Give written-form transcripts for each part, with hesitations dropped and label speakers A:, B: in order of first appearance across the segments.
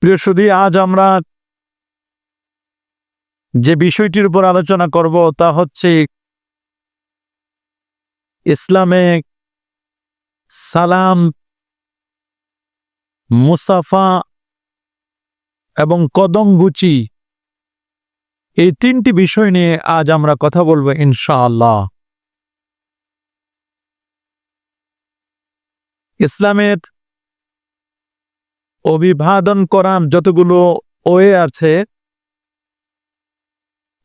A: প্রিয় সুধী, আজ আমরা যে বিষয়টির উপর আলোচনা করব তা হচ্ছে ইসলামে সালাম, মুসাফা এবং কদমবুচি, এই তিনটি বিষয় নিয়ে আজ আমরা কথা বলবো ইনশাআল্লাহ। ইসলামের অভিবাদন করার যতগুলো ওয়ে আছে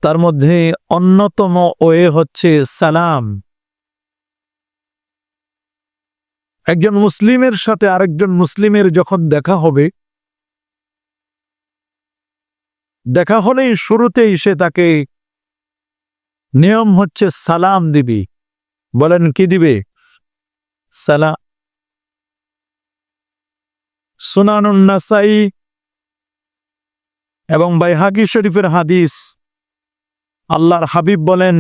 A: তার মধ্যে অন্যতম ওয়ে হচ্ছে সালাম। একজন মুসলিমের সাথে আরেকজন মুসলিমের যখন দেখা হবে, দেখা হলেই শুরুতেই সে তাকে নিয়ম হচ্ছে সালাম দিবি। বলেন কি দিবে? সালাম। সুনানুন নাসাই এবং বাইহাকি শরীফের হাদিস, আল্লাহর হাবিব বলেন,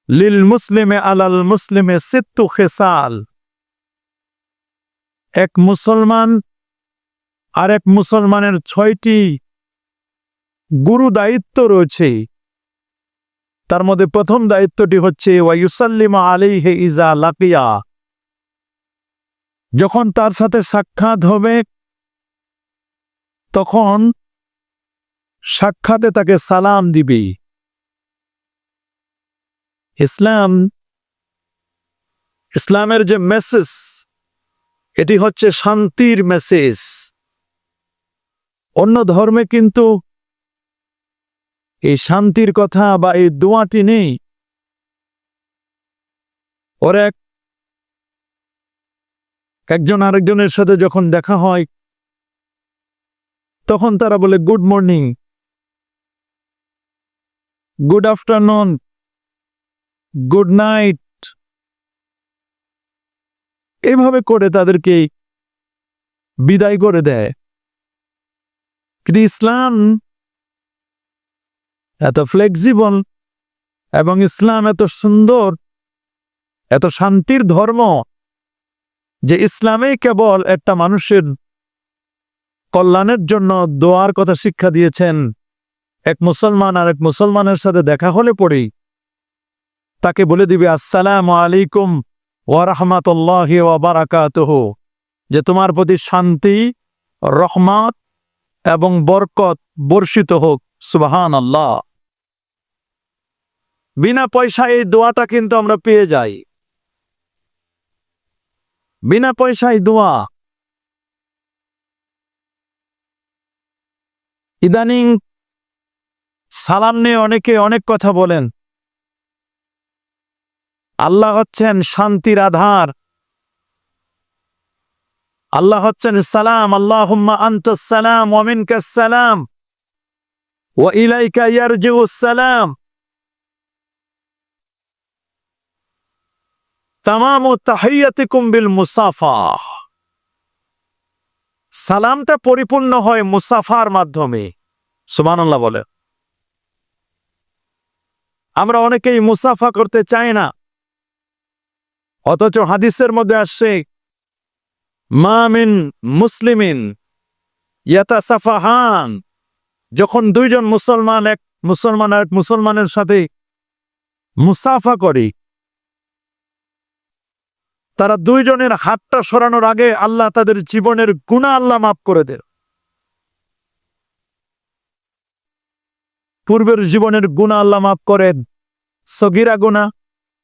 A: লিল মুসলিমে আলাল মুসলিমে সিত্তু খেসাল। এক মুসলমান আরেক মুসলমানের 6টি গুরু দায়িত্ব রয়েছে। তার মধ্যে প্রথম দায়িত্বটি হচ্ছে ওয়ায়ুসাল্লিমা আলাইহি ইজা লাকিয়া। যখন তার সাথে সাক্ষাৎ হবে তখন সাক্ষাতে তাকে সালাম দিবি। ইসলামের যে মেসেজ, এটি হচ্ছে শান্তির মেসেজ। অন্য ধর্মে কিন্তু এই শান্তির কথা বা এই দোয়াটি নেই। ওরা একজন আরেকজনের সাথে যখন দেখা হয় তখন তারা বলে good morning, good afternoon, good night, এভাবে করে তাদেরকে বিদায় করে দেয়। কিন্তু ইসলাম এত ফ্লেক্সিবল এবং ইসলাম এত সুন্দর, এত শান্তির ধর্ম যে ইসলামে কেবল একটা মানুষের কল্যাণের জন্য দোয়ার কথা শিক্ষা দিয়েছেন। এক মুসলমান আর এক মুসলমানের সাথে দেখা হলে পরেই তাকে বলে দিবে আসসালামু আলাইকুম ওয়া রাহমাতুল্লাহি ওয়া বারাকাতুহু, যে তোমার প্রতি শান্তি, রহমত এবং বরকত বর্ষিত হোক। সুবহানাল্লাহ। বিনা পয়সায় এই দোয়াটা কিন্তু আমরা পেয়ে যাই। বিনা পয়সায় দোয়া। ইদানিং সালাম নিয়ে অনেকে অনেক কথা বলেন। আল্লাহ হচ্ছেন শান্তির আধার, আল্লাহ হচ্ছেন সালাম। আল্লাহুম্মা আনতাস সালাম ওয়া মিনকাস সালাম ওয়া ইলাইকা ইয়ারজিউস সালাম। তামামু তাহিয়াতিকুম বিল মুসাফাহ। সালামটা পরিপূর্ণ হয় মুসাফার মাধ্যমে। সুবহানাল্লাহ বলে। আমরা অনেকেই মুসাফা করতে চাই না, অথচ হাদিসের মধ্যে আসছে মা মিন মুসলিমিন ইয়াতাসাফাহান। যখন দুইজন মুসলমান এক মুসলমানের সাথে মুসাফা করে, তারা দুইজনের হাতটা সরানোর আগে আল্লাহ তাদের জীবনের গুনাহ আল্লাহ মাফ করে দেন। পূর্বের জীবনের গুনাহ আল্লাহ মাফ করেন। সগীরা গুনাহ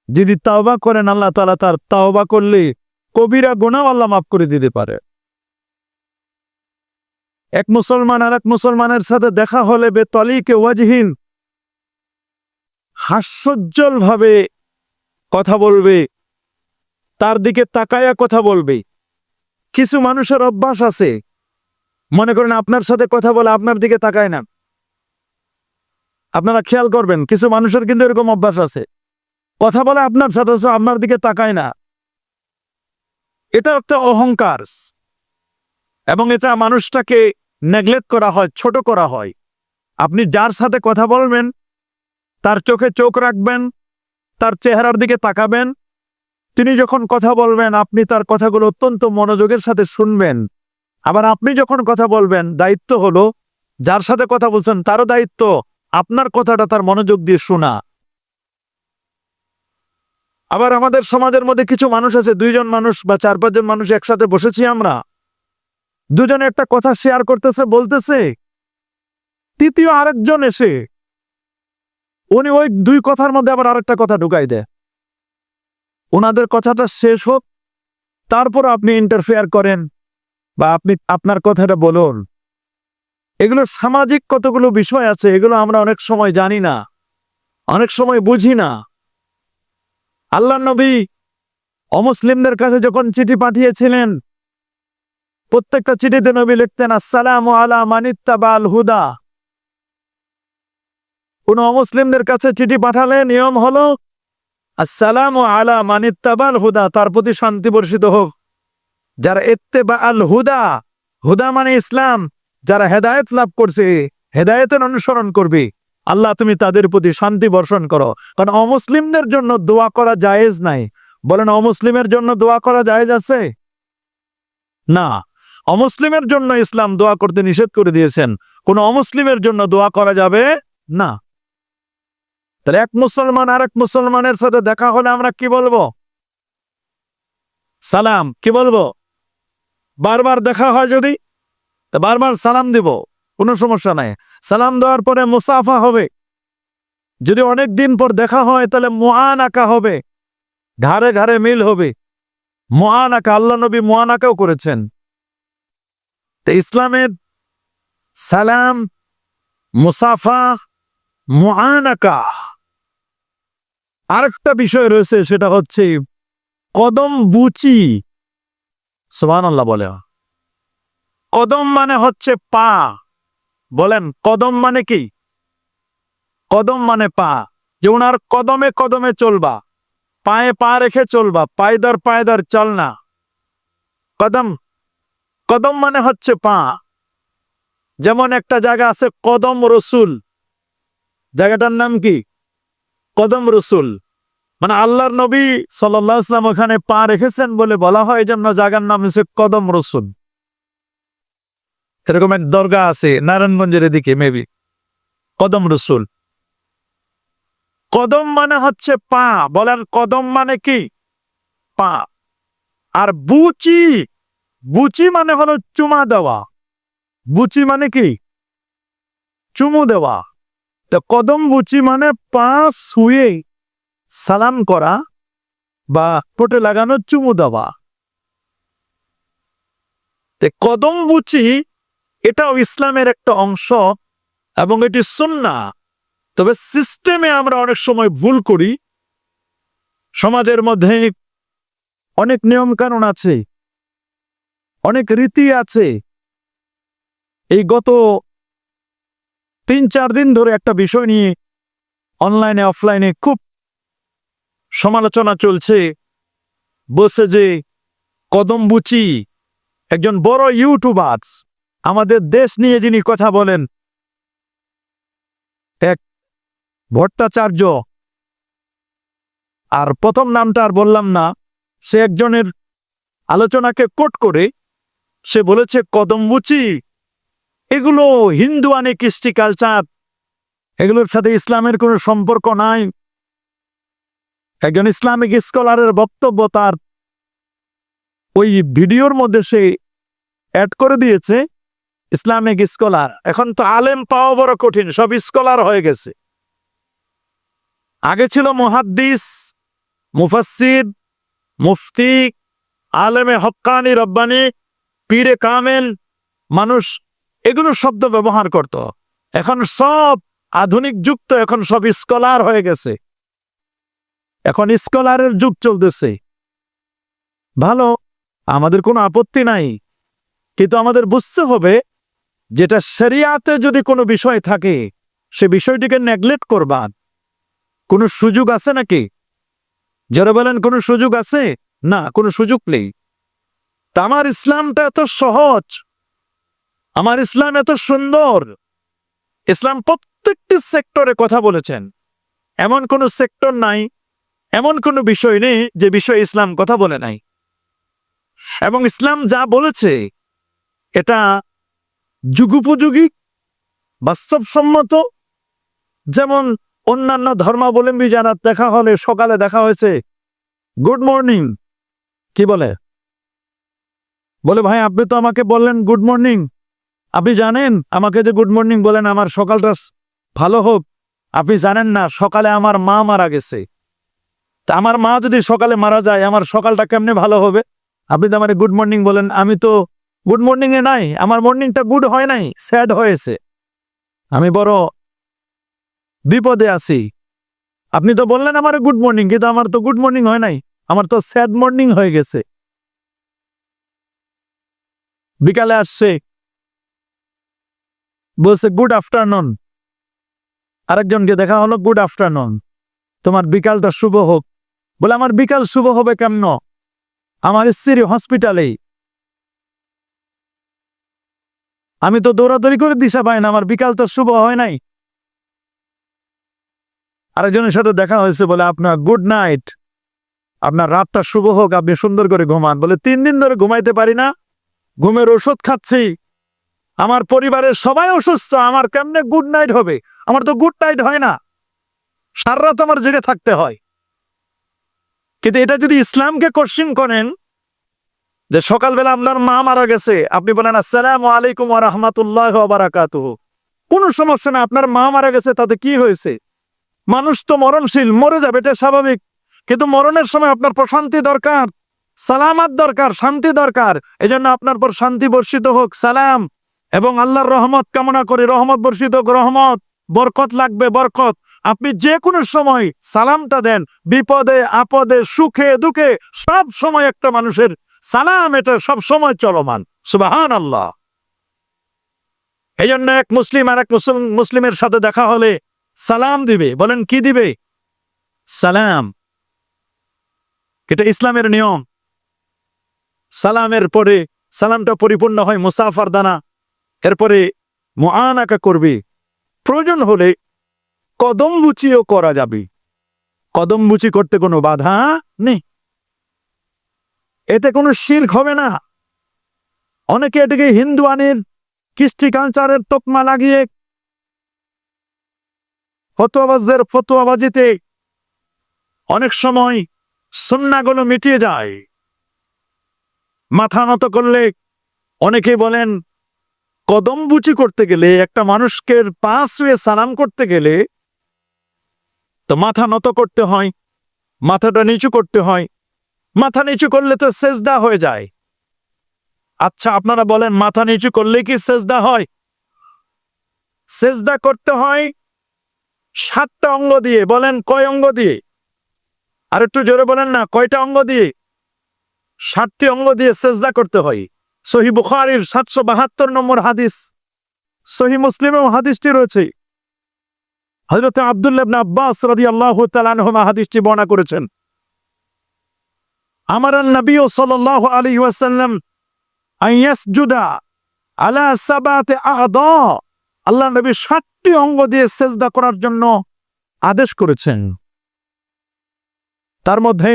A: যদি তাওবা করেন, আল্লাহ তাআলা তার তাওবা করলে কবিরা গুনাহ আল্লাহ মাফ করে দিতে পারে। এক মুসলমান আর এক মুসলমানের সাথে দেখা হলে বেতলিকে ওয়াজহিন, হাস্যোজ্জ্বল ভাবে কথা বলবে, তার দিকে তাকায়া কথা বলবে। কিছু মানুষের অভ্যাস আছে, মনে করেন আপনার সাথে কথা বলে আপনার দিকে তাকায় না। আপনারা খেয়াল করবেন, কিছু মানুষের কিন্তু এরকম অভ্যাস আছে, কথা বলে আপনার সাথে আপনার দিকে তাকায় না। এটা একটা অহংকার এবং এটা মানুষটাকে নেগলেক্ট করা হয়, ছোট করা হয়। আপনি যার সাথে কথা বলবেন তার চোখে চোখ রাখবেন, তার চেহারার দিকে তাকাবেন। তিনি যখন কথা বলবেন আপনি তার কথাগুলো অত্যন্ত মনোযোগের সাথে শুনবেন। আবার আপনি যখন কথা বলবেন, দায়িত্ব হলো যার সাথে কথা বলছেন তারও দায়িত্ব আপনার কথাটা তার মনোযোগ দিয়ে শোনা। আবার আমাদের সমাজের মধ্যে কিছু মানুষ আছে, 2 জন মানুষ বা 4-5 জন মানুষ একসাথে বসেছি আমরা, দুজনে একটা কথা শেয়ার করতেছে, বলতেছে, তৃতীয় আরেকজন এসে উনি ওই 2 কথার মধ্যে আবার আরেকটা কথা ঢুকাই দেয়। ওনাদের কথাটা শেষ হোক, তারপর আপনি ইন্টারফেয়ার করেন বা আপনি আপনার কথাটা বলুন। এগুলো সামাজিক কতগুলো বিষয় আছে, এগুলো আমরা অনেক সময় জানি না, অনেক সময় বুঝি না। আল্লাহর নবী অমুসলিমদের কাছে যখন চিঠি পাঠিয়েছিলেন, প্রত্যেকটা চিঠিতে নবী লিখতেন আসসালামু আলা মানিত্তাবাল হুদা। কোন অমুসলিমদের কাছে চিঠি পাঠালে নিয়ম হলো আসসালামু আলা মানিত্তাবাল হুদা, তার প্রতি শান্তি বর্ষিত হোক। যারা ইত্তেবা আল হুদা, হুদা মানে ইসলাম, যারা হেদায়েত লাভ করছে, হেদায়েতের অনুসরণ করবে, আল্লাহ তুমি তাদের প্রতি শান্তি বর্ষণ করো। কারণ অমুসলিমদের জন্য দোয়া করা জায়েজ নাই। বলেন, অমুসলিমের জন্য দোয়া করা জায়েজ আছে? না। অমুসলিমের জন্য ইসলাম দোয়া করতে নিষেধ করে দিয়েছেন, কোন অমুসলিমের জন্য দোয়া করা যাবে না। তাহলে এক মুসলমান আরেক মুসলমানের সাথে দেখা হলে আমরা কি বলবো? সালাম। কি বলবো? বারবার দেখা হয় যদি, তা বারবার সালাম দিব, কোনো সমস্যা নাই। সালাম দেওয়ার পরে মুসাফা হবে। যদি অনেক দিন পর দেখা হয় তাহলে মুআনাকা হবে, ঘাড়ে ঘাড়ে মিল হবে। মুআনাকা, আল্লাহ নবী মুআনাকাও করেছেন। তো ইসলামের সালাম, মুসাফা, মুআনাকা, আরেকটা বিষয় রয়েছে, সেটা হচ্ছে কদম বুচি। সুবহানাল্লাহ বলে। কদম মানে হচ্ছে পা। বলেন, কদম মানে কি? কদম মানে পা। যে ওনার কদমে কদমে চলবা, পায়ে পা রেখে চলবা, পায়দার পায়দার চল না। কদম, কদম মানে হচ্ছে পা। যেমন একটা জায়গা আছে কদম রসুল, জায়গাটার নাম কি? কদম রসুল। মানে আল্লাহর নবী সাল্লাল্লাহু আলাইহি ওয়াসাল্লাম ওখানে পা রেখেছেন বলে বলা হয়, এই জন্য জায়গার নাম হচ্ছে কদম রসুল। এরকম এক দরগা আছে নারায়ণগঞ্জের এদিকে, মেবি, কদম রসুল। কদম মানে হচ্ছে পা। বলেন, কদম মানে কি? পা। আর বুচি, বুচি মানে হলো চুমা দেওয়া। বুচি মানে কি? চুমু দেওয়া। তো কদম বুচি মানে পা ছুঁয়ে সালাম করা বা ঠোঁটে লাগানো চুমু দেওয়া। কদম বুচি এটাও ইসলামের একটা অংশ এবং এটি সুন্নাহ। তবে সিস্টেমে আমরা অনেক সময় ভুল করি। সমাজের মধ্যে অনেক নিয়ম কানুন আছে, অনেক রীতি আছে। এই গত 3-4 দিন ধরে একটা বিষয় নিয়ে অনলাইনে অফলাইনে খুব সমালোচনা চলছে। বলছে যে কদম বুচি একজন বড় ইউটিউবার, আমাদের দেশ নিয়ে যিনি কথা বলেন, এক ভট্টাচার্য, আর প্রথম নামটা আর বললাম না, সে একজনের আলোচনাকে কোট করে সে বলেছে কদম বুচি এগুলো হিন্দুয়ানি কৃষ্টি কালচার, এগুলোর সাথে ইসলামের কোনো সম্পর্ক নাই। একজন ইসলামিক স্কলারের বক্তব্য তার ওই ভিডিওর মধ্যে সে অ্যাড করে দিয়েছে, ইসলামিক স্কলার। এখন তো আলেম পাওয়া বড় কঠিন, সব স্কলার হয়ে গেছে। আগে ছিল মুহাদ্দিস, মুফাসসির, মুফতি, আলেমে হক্কানি রব্বানি, পীরে কামেল, মানুষ এগুলো শব্দ ব্যবহার করত। এখন সব আধুনিক যুগ, তো এখন সব স্কলার হয়ে গেছে। এখন স্কলারের যুগ চলতেছে। ভালো, আমাদের কোনো আপত্তি নাই, কিন্তু আমাদের বুঝতে হবে যেটা শরিয়াতে যদি কোনো বিষয় থাকে সে বিষয়টিকে নেগলেক্ট করবা। কোনো সুযোগ আছে নাকি? যারা বলেন কোনো সুযোগ আছে? না, কোনো সুযোগ নেই। তা আমার ইসলামটা এত সহজ, আমার ইসলাম এত সুন্দর। ইসলাম প্রত্যেকটি সেক্টরে কথা বলেছেন। এমন কোনো সেক্টর নাই, এমন কোনো বিষয় নেই যে বিষয়ে ইসলাম কথা বলে নাই। এবং ইসলাম যা বলেছে এটা যুগোপযোগী, বাস্তবসম্মত। যেমন অন্যান্য ধর্মাবলম্বী যারা দেখা হলে সকালে দেখা হয়েছে, গুড মর্নিং, কি বলে ভাই আপনি তো আমাকে বললেন গুড মর্নিং, আপনি জানেন আমাকে যে গুড মর্নিং বলেন আমার সকালটা ভালো হোক, আপনি জানেন না সকালে আমার মা মারা গেছে, তা আমার মা যদি সকালে মারা যায় আমার সকালটা কেমনে ভালো হবে? আপনি তো আমার গুড মর্নিং বলেন, আমি তো গুড মর্নিং এ নাই, আমার মর্নিংটা গুড হয় নাই, স্যাড হয়েছে, আমি বড় বিপদে আছি। আপনি তো বললেন আমার গুড মর্নিং, কিন্তু আমার তো গুড মর্নিং হয় নাই, আমার তো স্যাড মর্নিং হয়ে গেছে। বিকালে আসছে, বলছে গুড আফটারনুন, আরেকজনকে দেখা হলো গুড আফটারনুন, তোমার বিকালটা শুভ হোক। বলে আমার বিকাল শুভ হবে কেমন? আমার স্ত্রী হসপিটালে, আমি তো দৌড়াদৌড়ি করে দিশা পাই না, আমার বিকাল তো শুভ হয় নাই। আরেকজনের সাথে দেখা হয়েছে, বলে আপনার গুড নাইট, আপনার রাতটা শুভ হোক, আপনি সুন্দর করে ঘুমান। বলে 3 দিন ধরে ঘুমাইতে পারি না, ঘুমের ওষুধ খাচ্ছি, আমার পরিবারের সবাই অসুস্থ, আমার কেমনে গুড নাইট হবে? আমার তো গুড নাইট হয় না, সারা রাত আমার জেগে থাকতে হয়। কিন্তু এটা যদি ইসলামকে কোশ্চেন করেন যে সকালবেলা আপনার মা মারা গেছে, আপনি বলেন আসসালামু আলাইকুম ওয়া রাহমাতুল্লাহি ওয়া বারাকাতুহু, কোনো সমস্যা না, আপনার মা মারা গেছে তাতে কি হয়েছে? মানুষ তো মরণশীল, মরে যাবে, এটা স্বাভাবিক। কিন্তু মরণের সময় আপনার প্রশান্তি দরকার, সালামাত দরকার, শান্তি দরকার। এজন্য আপনার পর শান্তি বর্ষিত হোক, সালাম, এবং আল্লাহর রহমত কামনা করি, রহমত বর্ষিত হোক, রহমত, বরকত লাগবে, বরকত। আপনি যে কোনো সময় সালামটা দেন, বিপদে আপদে সুখে দুঃখে সব সময় একটা মানুষের সালাম এটা সব সময় চলমান। সুবহানাল্লাহ। এই জন্য এক মুসলিম আর এক মুসলিমের সাথে দেখা হলে সালাম দিবে। বলেন কি দিবে? সালাম। এটা ইসলামের নিয়ম। সালামের পরে সালামটা পরিপূর্ণ হয় মুসাফার দানা, এরপরে মুআনাকা করবে, প্রয়োজন হলে কদম বুচিও করা যাবে, কদম বুচি করতে কোনো বাধা নেই, এতে কোনো শিরক হবে না। অনেকে এটাকে হিন্দুয়ানির কৃষ্টি কালচারের তকমা লাগিয়ে ফতোয়াবাজিতে অনেক সময় সুন্নাহগুলো মিটিয়ে যায়। মাথা নত করলে অনেকে বলেন কদম বুচি করতে গেলে, একটা মানুষকে পা ছুঁয়ে সালাম করতে গেলে তো মাথা নত করতে হয়, মাথাটা নিচু করতে হয়, মাথা নিচু করলে তো সেজদা হয়ে যায়। আচ্ছা আপনারা বলেন মাথা নিচু করলে কি সেজদা হয়? সেজদা করতে হয় 7টা অঙ্গ দিয়ে। বলেন কয় অঙ্গ দিয়ে? আর একটু জোরে বলেন না, কয়টা অঙ্গ দিয়ে? 7টি অঙ্গ দিয়ে সেজদা করতে হয়। সহিহ বুখারীর 772 নম্বর হাদিস, সহিহ মুসলিমেও হাদিসটি রয়েছে। হযরত আব্দুল্লাহ ইবনে আব্বাস রাদিয়াল্লাহু তাআলা আনহুমা হাদিসটি বর্ণনা করেছেন। আমারান নবী সাল্লাল্লাহু আলাইহি ওয়াসাল্লাম আন ইয়াসজুদা আলা সাবাতি আ'দা, আল্লাহ নবী 7টি অঙ্গ দিয়ে সেজদা করার জন্য আদেশ করেছেন। তার মধ্যে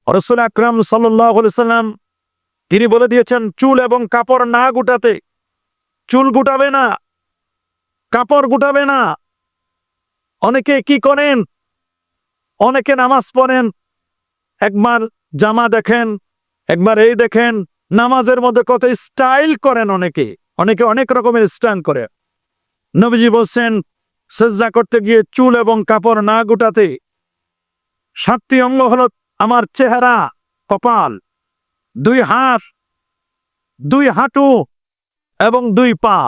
A: রাসূল আকরাম সাল্লাল্লাহু আলাইহি ওয়াসাল্লাম তিনি বলে দিয়েছেন চুল এবং কাপড় না গুটাতে। চুল গুটাবে না, কাপড় গুটাবে না। অনেকে কি করেন, অনেকে নামাজ পড়েন, একবার জামা দেখেন, একবার এই দেখেন, নামাজের মধ্যে কত স্টাইল করেন, অনেকে অনেক রকমের স্টাইল করে। নবীজি বলছেন সেজদা করতে গিয়ে চুল এবং কাপড় না গুটাতে। 7টি অঙ্গ হলো আমার চেহারা, কপাল, 2 হাত, 2 হাঁটু এবং 2 পা।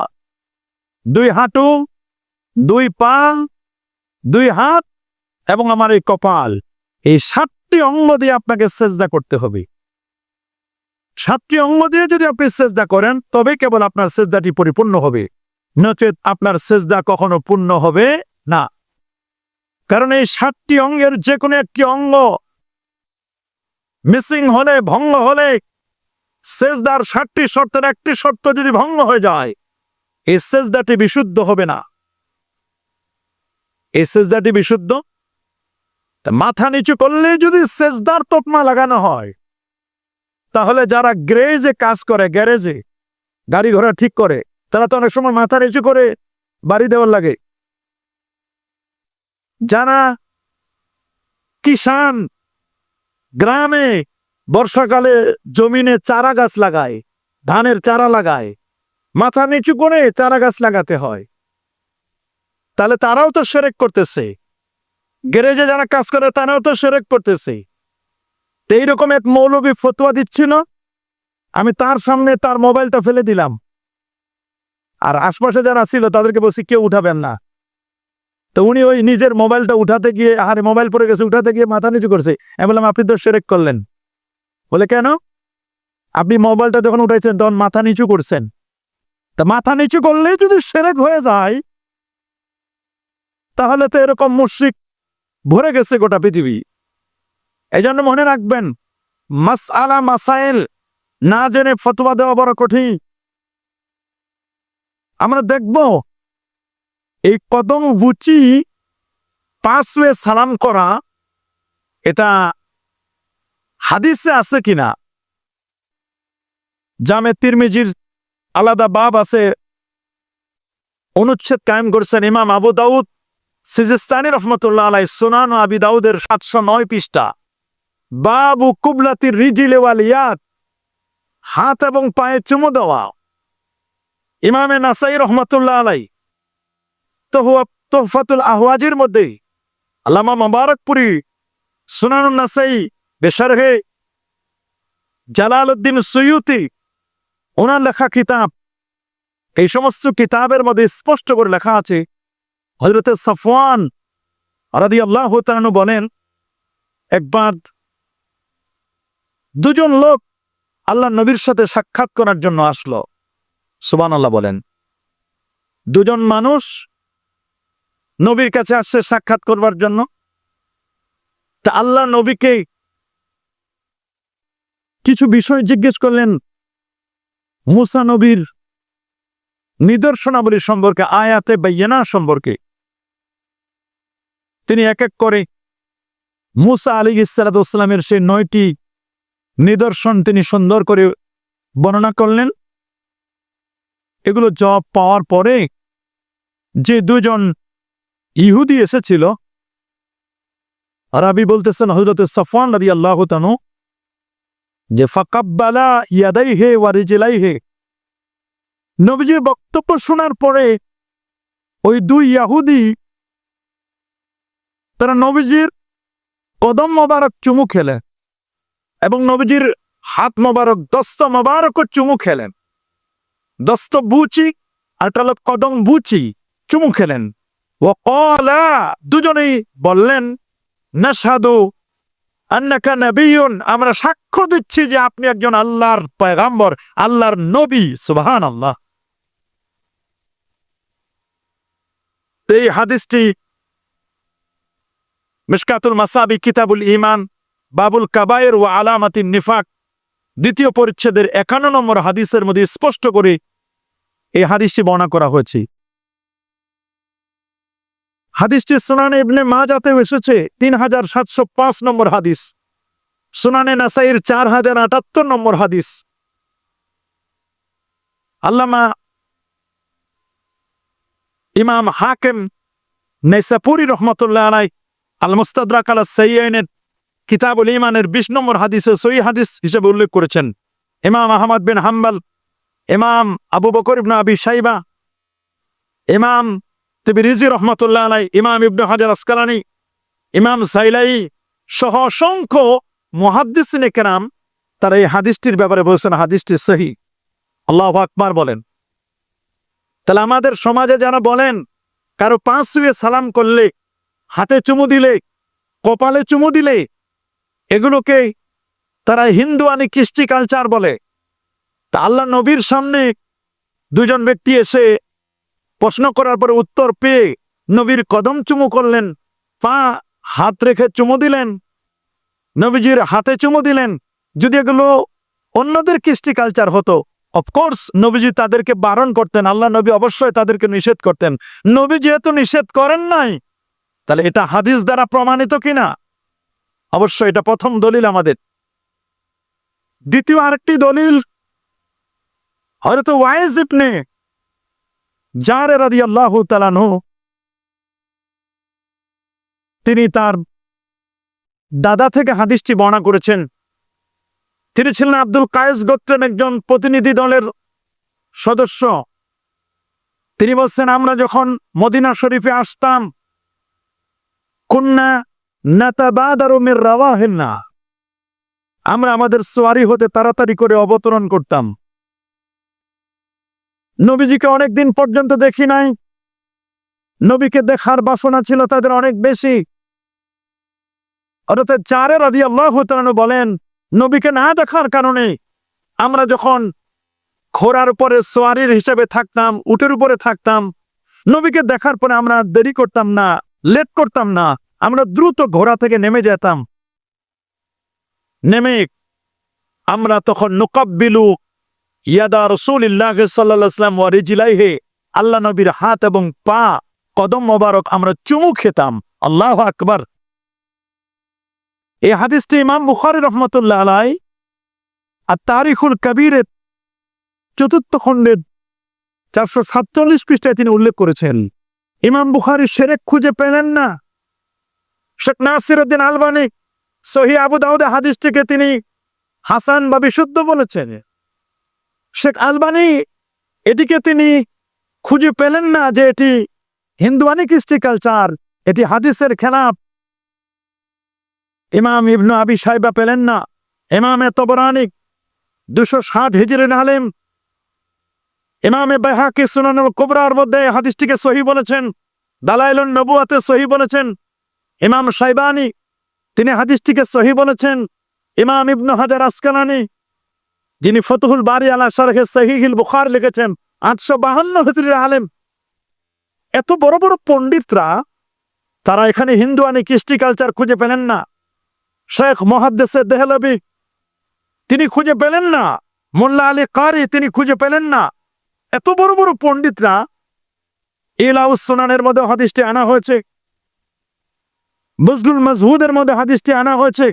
A: 2 হাঁটু, 2 পা, 2 হাত এবং আমার এই কপাল, এই 7টি অঙ্গ দিয়ে আপনাকে সেজদা করতে হবে। 7টি অঙ্গ দিয়ে যদি আপনি সেজদা করেন তবে কেবল আপনার সেজদাটি পরিপূর্ণ হবে, নচেত আপনার সেজদা কখনো পূর্ণ হবে না। কারণ এই 7টি অঙ্গের যে কোনো একটি অঙ্গ মিসিং হলে, ভঙ্গ হলে, সেজদার 7টি শর্তের একটি শর্ত যদি ভঙ্গ হয়ে যায়, এই সেজদাটি বিশুদ্ধ হবে না। এই সেজদাটি বিশুদ্ধ, মাথা নিচু করলে যদি সেজদার তকমা লাগানো হয়, তাহলে যারা গ্যারেজে কাজ করে, গ্যারেজে গাড়ি ঘোড়া ঠিক করে, তারা তো অনেক সময় মাথা নিচু করে বাড়ি দেওয়ার লাগে। যারা কিষান গ্রামে বর্ষাকালে জমিনে চারা গাছ লাগায়, ধানের চারা লাগায়, মাথা নিচু করে চারা গাছ লাগাতে হয়, তাহলে তারাও তো শিরক করতেছে। গ্যারেজে যারা কাজ করে তারাও তো শিরক করতেছে। তো এইরকম এক মৌলবী ফতোয়া দিচ্ছিল, আমি তার সামনে তার মোবাইলটা ফেলে দিলাম, আর আশপাশে যারা ছিল তাদেরকে বলছি কেউ উঠাবেন না। তো উনি ওই নিজের মোবাইলটা উঠাতে গিয়ে, আরে মোবাইল পড়ে গেছে, উঠাতে গিয়ে মাথা নিচু করছে। আমি বললাম আপনি তো শিরক করলেন। বলে কেন? আপনি মোবাইলটা যখন উঠাইছেন তখন মাথা নিচু করছেন, তা মাথা নিচু করলে যদি শিরক হয়ে যায় তাহলে তো এরকম মুশরিক ভরে গেছে গোটা পৃথিবী। এই জন্য মনে রাখবেন, মাসআলা মাসাইল না জেনে ফতোয়া দেওয়া বড় কঠিন। আমরা দেখব এই কদম বুচি 5 ওয়ে সালাম করা, এটা হাদিসে আছে কিনা। জামে তিরমিজির আলাদা বাব আছে, অনুচ্ছেদ কায়েম করেছেন ইমাম আবু দাউদ সিজিস্তানি রহমতুল্লাহ আলাই, সুনান আবি দাউদের 709 পৃষ্ঠা। বাবু কুবলাতির রিজিল ওয়াল ইয়াদ, হাত এবং পায়ে চুমু দেওয়া। ইমামে নাসাই রহমতুল্লাহ আলাই তোহফাতুল আহওয়াজির মধ্যে, আল্লামা মুবারকপুরি সুনানুন নাসাই বেশারহে জালালউদ্দিন সুয়ুতি, ওনার লেখা কিতাব, এই সমস্ত কিতাবের মধ্যে স্পষ্ট করে লেখা আছে, হযরত সাফওয়ান রাদিয়াল্লাহু তাআলা বলেন, একবার দুজন লোক আল্লাহ নবীর সাথে সাক্ষাৎ করার জন্য আসলো। সুবহানাল্লাহ বলেন। দুজন মানুষ নবীর কাছে আসছে সাক্ষাৎ করবার জন্য। তা আল্লাহ নবীকে কিছু বিষয় জিজ্ঞেস করলেন মুসা নবীর নিদর্শনাবলী সম্পর্কে, আয়াতে বাইয়িনা সম্পর্কে। তিনি এক এক করে মুসা আলাইহিস সালামের সেই 9টি নিদর্শন তিনি সুন্দর করে বর্ণনা করলেন। এগুলো জবাব পাওয়ার পরে যে দুজন ইহুদি এসেছিল, আরবি বলতেছেন হযরত সাফওয়ান রাদিয়াল্লাহু তাআলা, যে ফাকাব্বালা ইয়াদাইহি ওয়া রিজলাইহি, নবীজির বক্তব্য শোনার পরে ওই দুই ইহুদি তারা নবীজির কদম মোবারক চুমু খেলেন এবং নবীজির হাত মোবারক দস্ত মোবারক চুমু খেলেন। দস্ত বুচি আর কদম বুচি চুমু খেলেন। ওয়াকালা, দুজনেই বললেন, নাশহাদু আন্নাকা নাবিয়্যুন, আমরা সাক্ষ্য দিচ্ছি যে আপনি একজন আল্লাহর পয়গম্বর, আল্লাহর নবী। সুবহানাল্লাহ। এই হাদিসটি মিশকাতুল মাসাবি কিতাবুল ঈমান বাবুল কাবায়ের ওয়া আলামাতিন নিফাক 2য় পরিচ্ছেদের 51 নম্বর হাদিসের মধ্যে স্পষ্ট করে এই হাদিসটি বর্ণনা করা হয়েছে। হাদিসটি সুনানে ইবনে মাজাতে এসেছে 3705 নম্বর হাদিস, সুনানে নাসাইর 4078 নম্বর হাদিস। আল্লামা ইমাম হাকিম নাইসাপুরি রহমতুল্লাহ আলাই আল মুস্তাদরাক আলা সাইয়্যিনের কিতাবুল ঈমানের 20 নম্বর হাদিসে সহিহ হাদিস হিসেবে উল্লেখ করেছেন। ইমাম আহমদ বিন হাম্বল, ইমাম আবু বকর ইবনে আবি শাইবা, ইমাম তিরমিজি রহমতুল্লাহ আলাই, ইমাম ইবনে হাজার আসকালানি, ইমাম সাইলাই সহ অসংখ্য মুহাদ্দিসিনে কেরাম তারা এই হাদিসটির ব্যাপারে বলেছেন হাদিসটি সহিহ। আল্লাহু আকবার বলেন। তাহলে আমাদের সমাজে যারা বলেন কারো 5 ওয়ে সালাম করলে, হাতে চুমু দিলে, কপালে চুমু দিলে, এগুলোকে তারা হিন্দুয়ানি কৃষ্টি কালচার বলে। তা আল্লাহ নবীর সামনে দুজন ব্যক্তি এসে প্রশ্ন করার পরে উত্তর পেয়ে নবীর কদম চুমু করলেন, পা হাত রেখে চুমু দিলেন, নবীজির হাতে চুমু দিলেন। যদি এগুলো অন্যদের কৃষ্টি কালচার হতো, অফকোর্স নবীজি তাদেরকে বারণ করতেন, আল্লাহ নবী অবশ্যই তাদেরকে নিষেধ করতেন। নবী যেহেতু নিষেধ করেন নাই, তাহলে এটা হাদিস দ্বারা প্রমাণিত কিনা? অবশ্যই এটা প্রথম দলিল আমাদের। দ্বিতীয় আরেকটি দলিল, হযরত ওয়াইস ইবনে জার রাদিয়াল্লাহু তাআলা আনহু তিনি তার দাদা থেকে হাদিসটি বর্ণনা করেছেন। তিনি ছিলেন আব্দুল কায়েস গোত্রের একজন প্রতিনিধি দলের সদস্য। তিনি বলছেন, আমরা যখন মদিনা শরীফে আসতাম, কুন্না নাতাবাদারু মির রাওয়াহিনা, আমরা আমাদের সোয়ারি হতে তাড়াতাড়ি করে অবতরণ করতাম। নবীজিকে অনেকদিন পর্যন্ত দেখি নাই, নবীকে দেখার বাসনা ছিল তাদের অনেক বেশি। হযরত জার রাদিয়াল্লাহু তাআলা বলেন, নবীকে না দেখার কারণে আমরা যখন ঘোড়ার উপরে সোয়ারির হিসেবে থাকতাম, উটের উপরে থাকতাম, নবীকে দেখার পরে আমরা দেরি করতাম না, লেট করতাম না, আমরা দ্রুত ঘোড়া থেকে নেমে যেতাম। নেমে আমরা তখন নুকাব্বিলু ইয়াদা রাসূলিল্লাহ সাল্লাল্লাহু আলাইহি ওয়াসাল্লাম ওয়া রিজলাইহি, আল্লাহ নবীর হাত এবং পা, কদম মোবারক আমরা চুমু খেতাম। আল্লাহু আকবার। এই হাদিসটি ইমাম বুখারী রাহমাতুল্লাহ আলাইহি আর তারিখুল কবীরের ৪র্থ খণ্ডের ৪৪৭ পৃষ্ঠায় তিনি উল্লেখ করেছেন। ইমাম বুখারী শিরক খুঁজে পেলেন না। শেখ নাসিরউদ্দিন আলবানী সহিহ আবু দাউদে হাদিসটিকে তিনি হাসান বা বিশুদ্ধ বলেছেন। শেখ আলবানী এটিকে তিনি খুঁজে পেলেন না যে এটি হিন্দুয়ানি কৃষ্টি কালচার, এটি হাদিসের খেলাফ। ইমাম ইবনে আবি শাইবা পেলেন না। ইমামে তবরানী ২৬০ হিজরির আলেম, ইমামে বাইহাকি সুনানুল কুবরার মধ্যে হাদিসটিকে সহিহ বলেছেন, দালাইলুন নবুওয়াতে সহিহ বলেছেন। ইমাম শাইবানী তিনি হাদিসটিকে সহিহ বলেছেন। ইমাম ইবনে হাজার আসকালানী যিনি ফতহুল বারি আলা শারহে সহিহুল বুখারী লিখেছেন, ৮৫২ হিজরির আলেম। এত বড় বড় পণ্ডিতরা তারা এখানে হিন্দুয়ানি কৃষ্টি কালচার খুঁজে পেলেন না। শেখ মুহাদ্দিসে দেহলভী তিনি খুঁজে পেলেন না। মোল্লা আলী কারি তিনি খুঁজে পেলেন না। এত বড় বড় পণ্ডিতরা, ইলাউস সুনানের মধ্যে হাদিসটি আনা হয়েছে, বুজলুল মাজহুদের মধ্যে হাদিসটি আনা হয়েছে,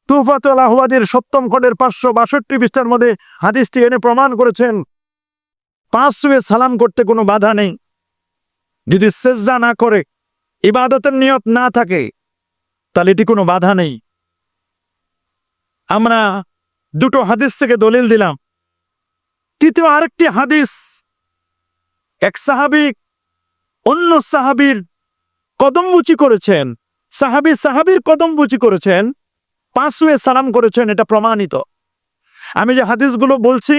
A: তুহফাতুল আহওয়াদির ৭ম খণ্ডের ৫৬২ পৃষ্ঠার মধ্যে হাদিসটি এনে প্রমাণ করেছেন। ৫ সুয়ে সালাম করতে কোনো বাধা নেই, যদি সেজদা না করে, ইবাদতের নিয়ত না থাকে, তাহলে এটি কোনো বাধা নেই। আমরা দুটো হাদিস থেকে দলিল দিলাম। তৃতীয় আরেকটি হাদিস, এক সাহাবী অন্য সাহাবীর কদমবুচি করেছেন, সাহাবী সাহাবীর কদমবুচি করেছেন, ৫ সুয়ে সালাম করেছেন, এটা প্রমাণিত। আমি যে হাদিসগুলো বলছি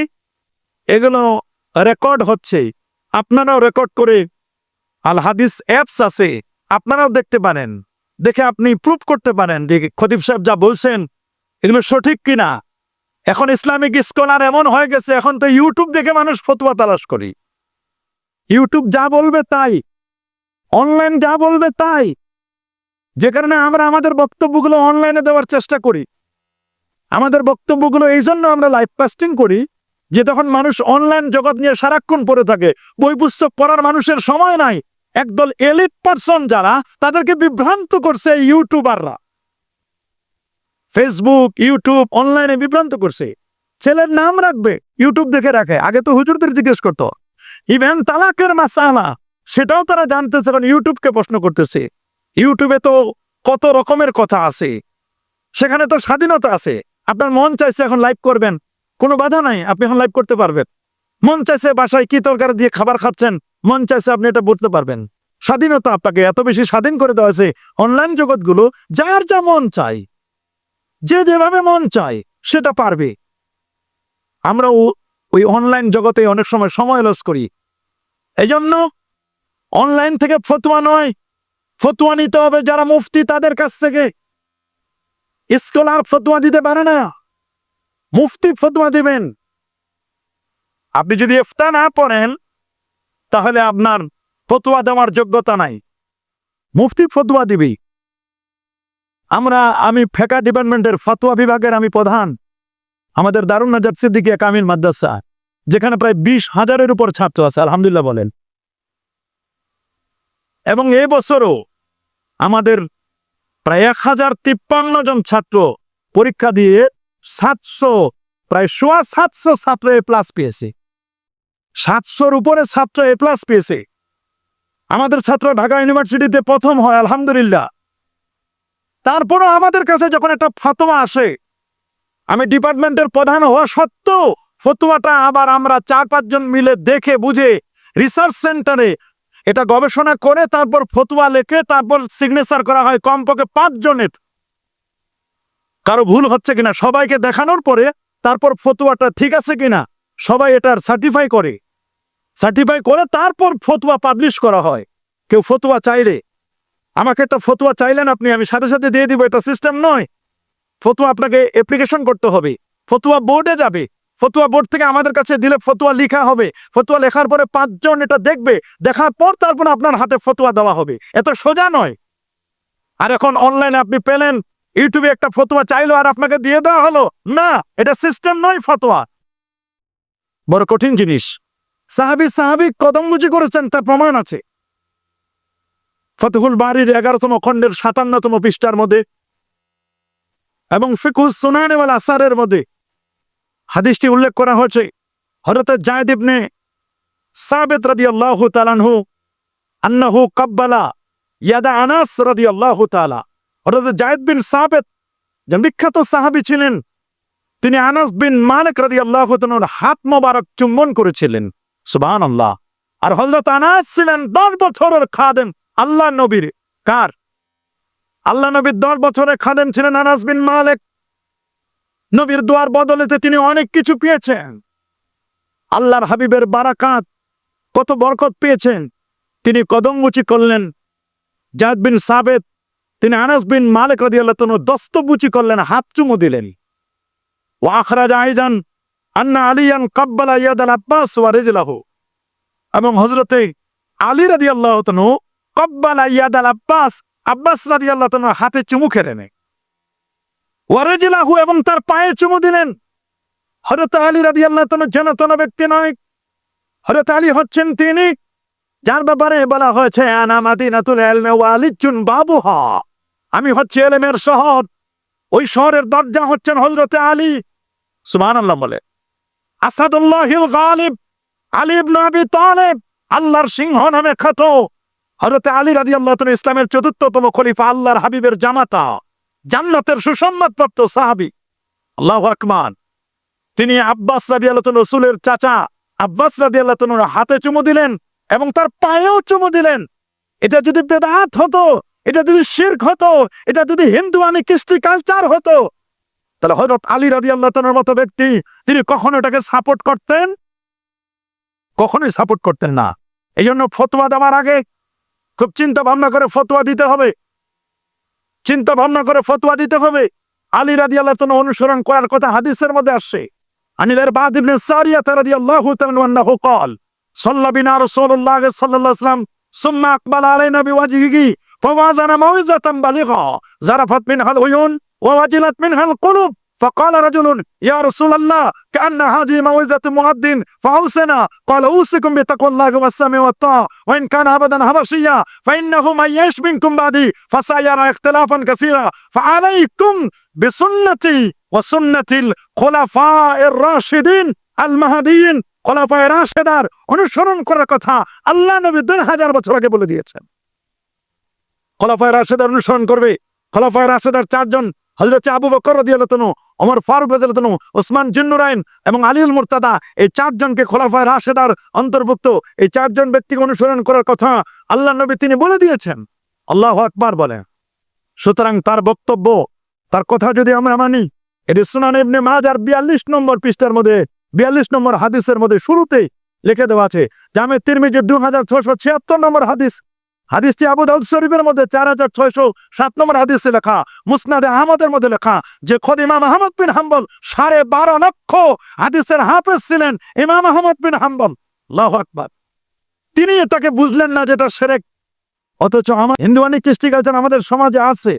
A: এগুলো রেকর্ড হচ্ছে, আপনারাও রেকর্ড করে আল হাদিস অ্যাপস আছে, আপনারাও দেখতে পারেন, দেখে আপনি প্রুফ করতে পারেন যে খতিব সাহেব যা বলছেন এগুলো সঠিক কিনা। এখন ইসলামিক স্কলার এমন হয়ে গেছে, এখন তো ইউটিউব দেখে মানুষ ফতোয়া তালাশ করি। ইউটিউব যা বলবে তাই, অনলাইন যা বলবে তাই, যে কারণে আমরা আমাদের বক্তব্যগুলো অনলাইনে দেওয়ার চেষ্টা করি। আমাদের বক্তব্যগুলো এই জন্য আমরা লাইভ কাস্টিং করি যে তখন মানুষ অনলাইন জগৎ নিয়ে সারাক্ষণ পড়ে থাকে, বই পুস্তক পড়ার মানুষের সময় নাই। একদল এলিট পারসন যারা, তাদেরকে বিভ্রান্ত করছে ইউটিউবাররা, ফেসবুক ইউটিউব অনলাইনে বিভ্রান্ত করছে। ছেলের নাম রাখবে, ইউটিউব দেখে রাখে। আগে তো হুজুরদের জিজ্ঞেস করতো। ইভেন তালাকের মাসালা সেটাও তারা জানতেছে, কারণ ইউটিউবকে প্রশ্ন করতেছে। ইউটিউবে তো কত রকমের কথা আছে, সেখানে তো স্বাধীনতা আছে। আপনার মন চাইছে এখন লাইভ করবেন, কোনো বাধা নাই, আপনি এখন লাইভ করতে পারবেন। মন চাইছে বাসায় কি তরকারি দিয়ে খাবার খাচ্ছেন, মন চাইছে আপনি এটা বলতে পারবেন। স্বাধীনতা আপনাকে এত বেশি স্বাধীন করে দেওয়া হয়েছে। অনলাইন জগৎগুলো যার যা মন চায়, যে যেভাবে মন চায় সেটা পারবে। আমরা ওই অনলাইন জগতে অনেক সময় লস করি। এই জন্য অনলাইন থেকে ফতোয়া নয়, ফতোয়া নিতে হবে যারা মুফতি তাদের কাছ থেকে। স্কলার ফতোয়া দিতে পারে না, মুফতি ফতোয়া দিবেন। আপনি যদি ইফতা না পড়েন তাহলে আপনার ফতোয়া দেওয়ার যোগ্যতা নাই, মুফতি ফতোয়া দিবি। আমি ফিকহ ডিপার্টমেন্টের ফতোয়া বিভাগের আমি প্রধান। আমাদের দারুন নাজাত সিদ্দিকিয়া কামিল মাদ্রাসা, যেখানে প্রায় ২০,০০০-এর উপর ছাত্র আছে, আলহামদুলিল্লাহ বলেন। এবং এই বছরও আমাদের প্রায় ১,০৫৩ জন ছাত্র পরীক্ষা দিয়ে প্রায় 750 ছাত্র এ প্লাস পেয়েছে। 700-র উপরে ছাত্র এ প্লাস পেয়েছে। আমাদের ছাত্র ঢাকা ইউনিভার্সিটিতে প্রথম হয়, আলহামদুলিল্লাহ। তারপরও আমাদের কাছে যখন একটা ফতোয়া আসে, আমি ডিপার্টমেন্টের প্রধান হওয়া সত্ত্বেও ফতোয়াটা আবার আমরা 4-5 জন মিলে দেখে বুঝে রিসার্চ সেন্টারে এটা গবেষণা করে তারপর ফতোয়া লেখে তারপর সিগনেচার করা হয় কমপক্ষে 5 জনের। কারো ভুল হচ্ছে কিনা সবাইকে দেখানোর পরে তারপর ফতোয়াটা ঠিক আছে কিনা সবাই এটার সার্টিফাই করে তারপর ফতোয়া পাবলিশ করা হয়। কেউ ফতোয়া চাইলে, আমাকে একটা ফতোয়া চাইলেন আপনি, আমি সাথে সাথে দিয়ে দিব, এটা সিস্টেম নয়। ফতোয়া আপনাকে অ্যাপ্লিকেশন করতে হবে, ফতোয়া বোর্ডে যাবে, ফতোয়া বোর্ড থেকে আমাদের কাছে দিলে ফতোয়া লেখা হবে, ফতোয়া লেখার পরে 5 জন এটা দেখবে, দেখার পর তারপর আপনার হাতে ফতোয়া দেওয়া হবে। এত সোজা নয়। আর এখন অনলাইনে আপনি পেলেন, ইউটিউবে একটা ফতোয়া চাইলো আর আপনাকে দিয়ে দেওয়া হলো না, এটা সিস্টেম নয়। ফতোয়া বড় কঠিন জিনিস। সাহাবী কদমবুজি করেছেন তার প্রমাণ আছে। ফতহুল বারির 11তম খণ্ডের 57তম পৃষ্ঠার মধ্যে এবং ফিকহুস সুনান ওয়াল আসারের মধ্যে হাদিসটি উল্লেখ করা হয়েছে। হযরত যায়েদ ইবনে সাবিত রাদিয়াল্লাহু তাআলা আনহু আন্নাহু কাব্বালা ইয়াদা আনাস রাদিয়াল্লাহু তাআলা। হযরত যায়েদ বিন সাবিত যে বিখ্যাত সাহাবী ছিলেন, তিনি আনাস বিন মালিক রাদিয়াল্লাহু তাআলার হাত মোবারক চুম্বন করেছিলেন। সুবহানাল্লাহ। আর হযরত আনাস ছিলেন 10 বছরের খাদেম আল্লাহ নবীর। কার? আল্লাহ নবীর 10 বছরের খাদেম ছিলেন আনাস বিন মালিক। নবীর দোয়ার বদলেতে তিনি অনেক কিছু পেয়েছেন। আল্লাহর হাবিবের বারাকাত, কত বরকত পেয়েছেন। তিনি কদমবুচি করলেন। যায়েদ বিন সাবিত তিনি আনাস বিন মালিক রাদিয়াল্লাহু তাআলা দস্তবুচি করলেন, হাত চুমু দিলেন। ওয়া আখরাজা আইজান আন্না আলিয়ান কাব্বালা ইয়াদাল আব্বাস ওয়া রিজলাহু। এবং হযরতে আলী রাদিয়াল্লাহু তাআলা কাব্বালা ইয়াদাল আব্বাস, আব্বাস রাদিয়াল্লাহু তাআলা হাতে চুমু খেলেন। ওয়া রিজলাহু, এবং তার পায়ে চুমু দিলেন। হযরত আলী রাদিয়াল্লাহু তাআলা জানাতন ব্যক্তি নয়। হযরত আলী হচ্ছেন তিনি যার ব্যাপারে বলা হয়েছে আনা মাদিনাতুল ইলমি ওয়া আলিজুন বাবুহা, আমি হচ্ছে ইলমের শহর, ওই শহরের দরজা হচ্ছেন হযরতে আলী। সুবহানাল্লাহ বলে। আসাদুল্লাহিল গালিব আলী ইবনে আবি তালিব, আল্লাহর সিংহ নামে খ্যাত হযরতে আলী রাদিয়াল্লাহু তাআলা ইসলামের ৪র্থতম খলিফা, আল্লাহর হাবিবের জামাতা, জান্নাতের সুসংবাদপ্রাপ্ত সাহাবী। আল্লাহু আকবার। তিনি আব্বাস রাদিয়াল্লাহু তাআলা রাসূলের চাচা আব্বাস রাদিয়াল্লাহু তাআলা হাতে চুমু দিলেন এবং তার পায়েও চুমু দিলেন। এটা যদি বেদাত হতো, এটা যদি শিরক হতো, এটা যদি হিন্দুয়ানি কৃষ্টি কালচার হতো, তাহলে হযরত আলী রাদিয়াল্লাহু তাআলার মতো ব্যক্তি তিনি কখনো এটাকে সাপোর্ট করতেন? কখনোই সাপোর্ট করতেন না। এই জন্য ফতোয়া দেওয়ার আগে খুব চিন্তা ভাবনা করে ফতোয়া দিতে হবে। চিন্তা ভাবনা করে ফতোয়া দিতে হবে। আলী রাদিয়াল্লাহু তাআলা অনুসরণ করার কথা হাদিসের মধ্যে আসছে। আনিলের বাদ ইবনে সারিয়া রাদিয়াল্লাহু তাআলা আনহু قال صلى بنا رسول الله صلى الله عليه وسلم ثم اقبل علينا بوجهه فوعظنا موعظة بليغة ذرفت منها العيون ووجلت منها القلوب فقال رجل يا رسول الله كأن هذه موعظة مؤذن فأوصنا. قال أوصيكم بتقوى الله والسمع والطاعة وإن كان أبدا حبشيا فإنه من يعش منكم بعدي فسيرى اختلافا كثيرا فعليكم بسنتي وسنة الخلفاء الراشدين المهديين। খলাফায়ে রাশেদার অনুসরণ করার কথা আল্লাহ নবী 2000 বছর আগে বলে দিয়েছেন। খলাফায়ে রাশেদার অনুসরণ করবে। খলাফায়ে রাশেদার 4 জন, হযরত আবু বকর রাদিয়াল্লাহু তাআলা, ওমর ফারুক রাদিয়াল্লাহু তাআলা, ওসমান জিন্নুরাইন এবং আলীউল মুর্তাদা, এই 4 জনকে খলাফায়ে রাশেদার অন্তর্ভুক্ত। এই 4 জন ব্যক্তিকে অনুসরণ করার কথা আল্লাহ নবী তিনি বলে দিয়েছেন। আল্লাহু আকবার বলেন। সুতরাং তার বক্তব্য, তার কথা যদি আমরা মানি, এটি সুনান ইবনে মাজার 42 নম্বর পৃষ্ঠার মধ্যে 42 নম্বর হাদিসের মধ্যে শুরুতেই লিখে দেওয়া আছে। জামে তিরমিজির 2676 নম্বর হাদিস। হাদিসটি আবু দাউদ শরীফের মধ্যে 4607 নম্বর হাদিসে লেখা। মুসনাদে আহমদের মধ্যে লেখা যে খোদ ইমাম আহমদ বিন হাম্বল 12.5 লক্ষ হাদিসের হাফেজ ছিলেন ইমাম আহমদ বিন হাম্বল। আল্লাহু আকবার। তিনি এটাকে বুঝলেন না যেটা শিরক। অথচ আমার হিন্দুয়ানি কৃষ্টি কালচার আমাদের সমাজে আছে।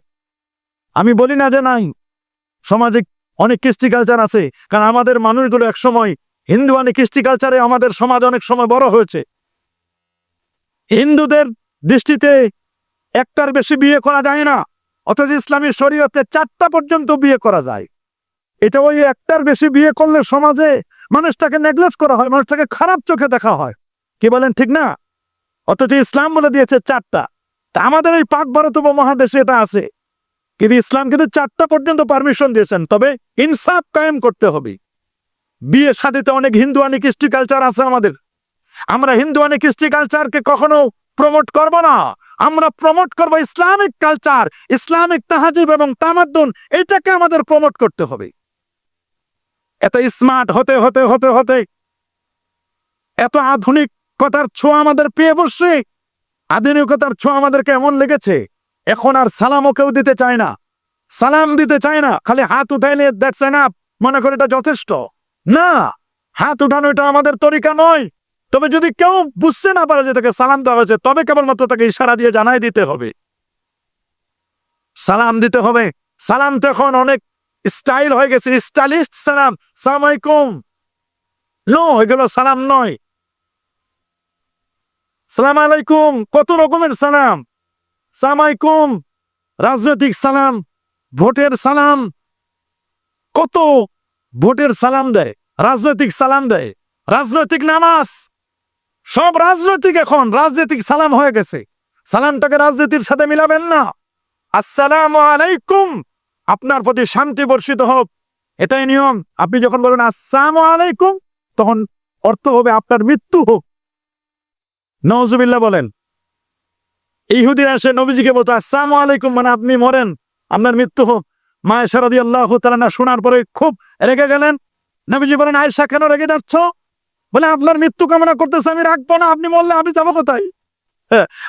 A: আমি বলি না যে নাই, সমাজে অনেক কৃষ্টি কালচার আছে। কারণ আমাদের মানুষগুলো এক সময় হিন্দুয়ানি কৃষ্টি কালচারে আমাদের সমাজ অনেক সময় বড় হয়েছে। হিন্দুদের দৃষ্টিতে একটার বেশি বিয়ে করা যায় না, অথচ ইসলামী শরীয়তে 4টা পর্যন্ত বিয়ে করা যায়। এটা ওই একটার বেশি বিয়ে করলে সমাজে মানুষটাকে নেগলেক্ট করা হয়, মানুষটাকে খারাপ চোখে দেখা হয়। কি বলেন, ঠিক না? অথচ ইসলাম বলে দিয়েছে 4টা। তা আমাদের এই পাক ভারত উপমহাদেশে এটা আছে, কিন্তু ইসলাম কিন্তু 4টা পর্যন্ত পারমিশন দিয়েছেন। তবে ইনসাফ কায়েম করতে হবে। বিয়ে শাদীতে অনেক হিন্দুয়ানি কৃষ্টি কালচার আছে আমাদের। আমরা হিন্দুয়ানি কৃষ্টি কালচারকে কখনো প্রমোট করব না। আমরা প্রমোট করব ইসলামিক কালচার, ইসলামিক তাহাজিব এবং তামাদ্দুন। এটাকে আমাদের প্রমোট করতে হবে। এত স্মার্ট হতে হতে হতে হতে এত আধুনিকতার ছোঁয়া আমাদের পেয়ে বসছে। আধুনিকতার ছোঁয়া আমাদেরকে এমন লেগেছে, এখন আর সালামও কেউ দিতে চায় না। সালাম দিতে চায় না, খালি হাত উঠাইলে দ্যাটস এনাফ, মনে করে এটা যথেষ্ট। না, হাত উঠানো এটা আমাদের তরিকা নয়। তবে যদি কেউ বুঝতে না পারে যে তাকে সালাম দেওয়া হয়েছে, তবে কেবলমাত্র তাকে ইশারা দিয়ে জানাই দিতে হবে, সালাম দিতে হবে। সালাম তো এখন অনেক স্টাইল হয়ে গেছে, স্টাইলিস্ট সালাম, সালাম আলাইকুম। নো, এগুলো সালাম নয়। সালাম আলাইকুম কত রকমের সালাম। সালাম আলাইকুম রাজনৈতিক সালাম, ভোটের সালাম, কত ভোটের সালাম দেয়, রাজনৈতিক সালাম দেয়, রাজনৈতিক নামাজ, সব রাজনৈতিক। এখন রাজনৈতিক সালাম হয়ে গেছে। সালামটাকে রাজনীতির সাথে মিলাবেন না। আসসালামু আলাইকুম, আপনার প্রতি শান্তি বর্ষিত হোক, এটাই নিয়ম। আপনি যখন বলেন আসসালামু আলাইকুম, তখন অর্থ হবে আপনার মৃত্যু হোক। নওজুবিল্লাহ বলেন। ইহুদিরা এসে নবীজিকে বলতো আসসালামু আলাইকুম, মানে আপনি মরেন, আপনার মৃত্যু হোক। মা আয়েশা রাদিয়াল্লাহু তাআলা না শোনার পরে খুব রেগে গেলেন। নবীজি বলেন, আয়েশা কেন রেগে যাচ্ছ? বলে আপনার মৃত্যু কামনা করতেছে, আমি রাখবো না, আপনি মরলে আমি যাবো কোথায়?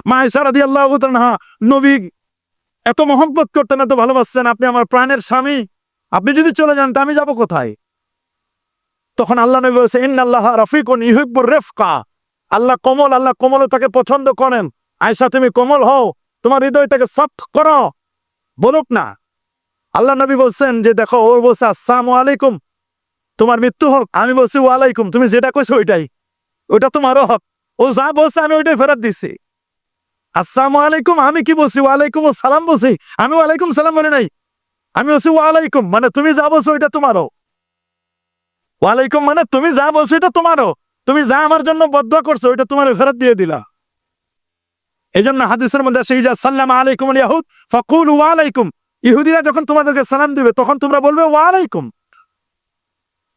A: মা আয়েশা রাদিয়াল্লাহু তাআলা নবী এত মহব্বত করতেন, এত ভালোবাসছেন, আপনি আমার প্রাণের স্বামী, আপনি যদি চলে যান তা আমি যাবো কোথায়? তখন আল্লাহ নবী বলছে, ইন্নাল্লাহা রাফিকুন ইউহিব্বুর রিফকা, আল্লাহ কোমল, আল্লাহ কোমলতাকে পছন্দ করেন। আয়েশা তুমি কোমল হও, তোমার হৃদয়টাকে সফট করো, বলুক না। আল্লাহ নবী বলছেন যে দেখো, ও বলছে আসসালামু আলাইকুম, তোমার মৃত্যু হোক, আমি বলছি ওয়ালাইকুম, তুমি যেটা কইছো ওইটাই, ওইটা তোমারও হক। ও যা বলছে আমি ওইটাই ফেরত দিছি। আসসালামু আলাইকুম, আমি কি বলছি? ওয়ালাইকুম সালাম বলছি, আমি ওয়ালাইকুম সালাম বলি নাই। আমি বলছি ওয়ালাইকুম, মানে তুমি যা বলছো ওইটা তোমারও। ওয়ালাইকুম মানে তুমি যা বলছো এটা তোমারও, তুমি যা আমার জন্য বদদুয়া করছো ওইটা তোমার ফেরত দিয়ে দিলা। এই জন্য হাদিসের মধ্যে আসে, ইজা সাল্লামা আলাইকুম আল ইয়াহুদ ফাকুলু ওয়ালাইকুম, ইহুদিরা যখন তোমাদেরকে সালাম দিবে তখন তোমরা বলবে ওয়ালাইকুম।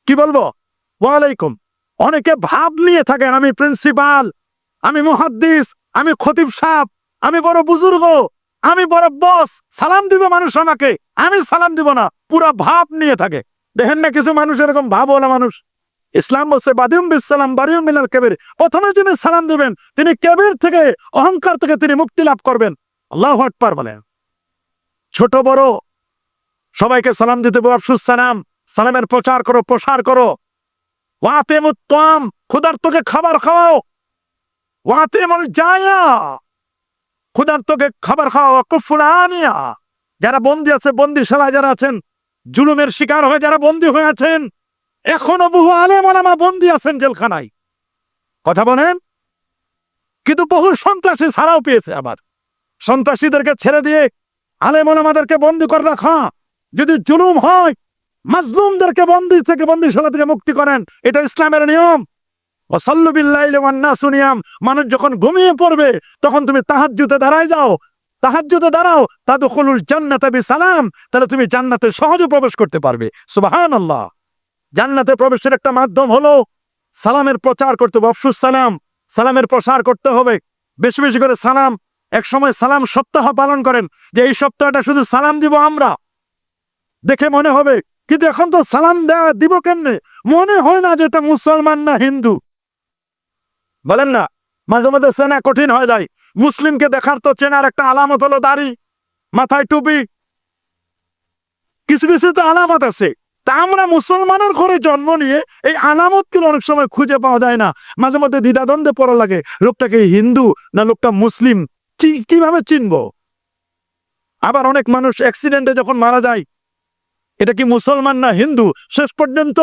A: কি বলবো? ওয়ালাইকুম। অনেকে ভাব নিয়ে থাকেন, আমি প্রিন্সিপাল, আমি মুহাদ্দিস, আমি খতিব সাহেব, আমি বড় বুজুর্গ, আমি বড় বস, সালাম দিবে মানুষ আমাকে, আমি সালাম দিব না, পুরা ভাব নিয়ে থাকে। দেখেন না কিছু মানুষ এরকম ভাবওয়ালা মানুষ। ইসলাম বলছে বাদিউম বিসসালাম বারিউম মিনাল কাবির, প্রথমে যিনি সালাম দিবেন তিনি কাবির থেকে, অহংকার থেকে তিনি মুক্তি লাভ করবেন। আল্লাহু আকবার বলেন। ছোট বড় সবাইকে সালাম দিতে হবে। আফসুস সালাম, সালামের প্রচার করো, প্রসার করো। ওয়াতিমুত তাম, ক্ষুধার্তকে খাবার খাওয়াও। ওয়াতিমুল জায়া, ক্ষুধার্তকে খাবার খাওয়াও। কুফুল আনিয়া, যারা বন্দী আছে, বন্দীশালায় যারা আছেন, জুলুমের শিকার হয়ে যারা বন্দী হয়ে আছেন, এখনো বহু আলেম ওলামা বন্দী আছেন জেলখানায়। কথা বলেন। কিন্তু বহু সন্ত্রাসী ছাড়াও পেয়েছে। আবার সন্ত্রাসীদেরকে ছেড়ে দিয়ে আলেম ওলামাদেরকে বন্দী করে রাখা, যদি জুলুম হয় মাজলুমদেরকে বন্দী থেকে, বন্দীশালা থেকে মুক্তি করেন, এটা ইসলামের নিয়ম। ওয়াসাল্লু বিল্লাইলি ওয়ান নাসু নিয়াম, মানুষ যখন ঘুমিয়ে পড়বে তখন তুমি তাহাজ্জুদে দাঁড়ায় যাও, তাহাজ্জুদে দাঁড়াও, তাদখুলুল জান্নাতা বিসালাম, তাহলে তুমি জান্নাতে সহজে প্রবেশ করতে পারবে। সুবহানাল্লাহ। জান্নাতে প্রবেশের একটা মাধ্যম হলো সালামের প্রচার করতে হবে। আফসুস সালাম, সালামের প্রসার করতে হবে, বেশি বেশি করে সালাম। এক সময় সালাম সপ্তাহ পালন করেন, যে এই সপ্তাহটা শুধু সালাম দিব আমরা, দেখে মনে হবে। কিন্তু এখন তো সালাম দেওয়া দিব কেমনে, মনে হয় না যে এটা মুসলমান না হিন্দু। বলেন না, মাঝে মাঝে চেনা কঠিন হয়ে যায়। মুসলিমকে দেখার তো চেনার একটা আলামত হলো দাড়ি, মাথায় টুপি, কিছু কিছু তো আলামত আছে। তা আমরা মুসলমানের ঘরে জন্ম নিয়ে এই আলামত কিন্তু অনেক সময় খুঁজে পাওয়া যায় না। মাঝে মধ্যে দ্বিধাদ্বন্দ্বে পড়া লাগে, লোকটাকে হিন্দু না লোকটা মুসলিম, কিভাবে চিনবো? আবার অনেক মানুষ অ্যাক্সিডেন্টে যখন মারা যায়, এটা কি মুসলমান না হিন্দু, শেষ পর্যন্ত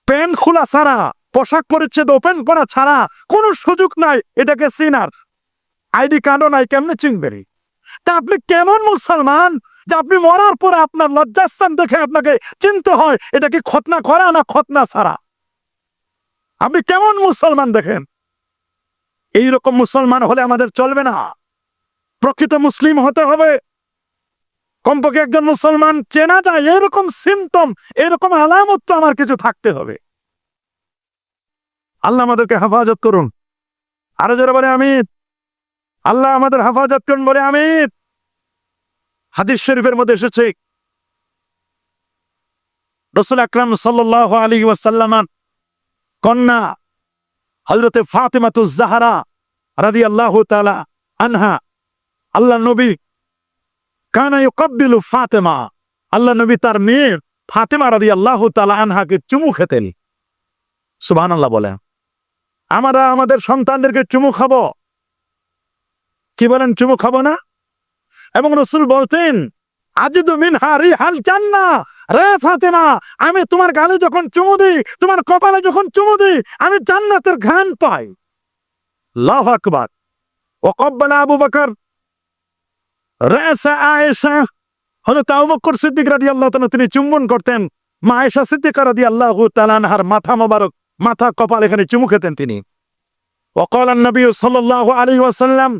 A: প্যান্ট খোলা ছাড়া, পোশাক পরিচ্ছেদ ওপেন করা ছাড়া কোনো সুযোগ নাই এটাকে চিনার। আইডি কার্ডও নাই, কেমনে চিনবে? তা আপনি কেমন মুসলমান যে আপনি মরার পরে আপনার লজ্জাস্থান দেখে আপনাকে চিনতে হয় এটা কি খতনা করা না খতনা ছাড়া। আপনি কেমন মুসলমান দেখেন। এইরকম মুসলমান হলে আমাদের চলবে না। প্রকৃত মুসলিম হতে হবে। কমপক্ষে একজন মুসলমান চেনা যায় এরকম সিমটম, এরকম আলামত তো আমার কিছু থাকতে হবে। আল্লাহ আমাদেরকে হেফাজত করুন। আরো যারা বলে আমিন। আল্লাহ আমাদের হেফাজত করুন বলে আমিন। হাদিস শরীফের মধ্যে এসেছে রাসূল আকরাম সাল্লাল্লাহু আলাইহি ওয়াসাল্লাম কন্যা হযরত ফাতিমাতুজ জাহরা রাদিয়াল্লাহু তাআলা আনহা, আল্লাহ নবী কানা ইউকাব্বিলু ফাতিমা, আল্লাহ নবী তার মেয়ে ফাতিমা রাদিয়াল্লাহু তাআলা আনহাকে চুমু খেতেন। সুবহানাল্লাহ বলেন। আমরা আমাদের সন্তানদেরকে চুমু খাবো, কি বলেন চুমু খাবো না? এবং রাসূল বলতেন আজিদু মিনহা রিহাল জান্নাহ, রে ফাতিমা আমি তোমার গালে যখন চুমু দিই, তোমার কপালে যখন চুমু দিই, আমি জান্নাতের ঘ্রাণ পাই। আল্লাহু আকবার। ওয়া ক্বাব্বালা আবু বকর রাসা আয়েশা, হযরত আবু বকর সিদ্দিক রাদিয়াল্লাহু তাআলা তিনি চুম্বন করতেন মা আয়েশা সিদ্দিকা রাদিয়াল্লাহু তাআলা আনহার মাথা মোবারক, মাথা কপাল এখানে চুমু খেতেন তিনি। ওয়া ক্বালা নবী সাল্লাল্লাহু আলাইহি ওয়াসাল্লাম,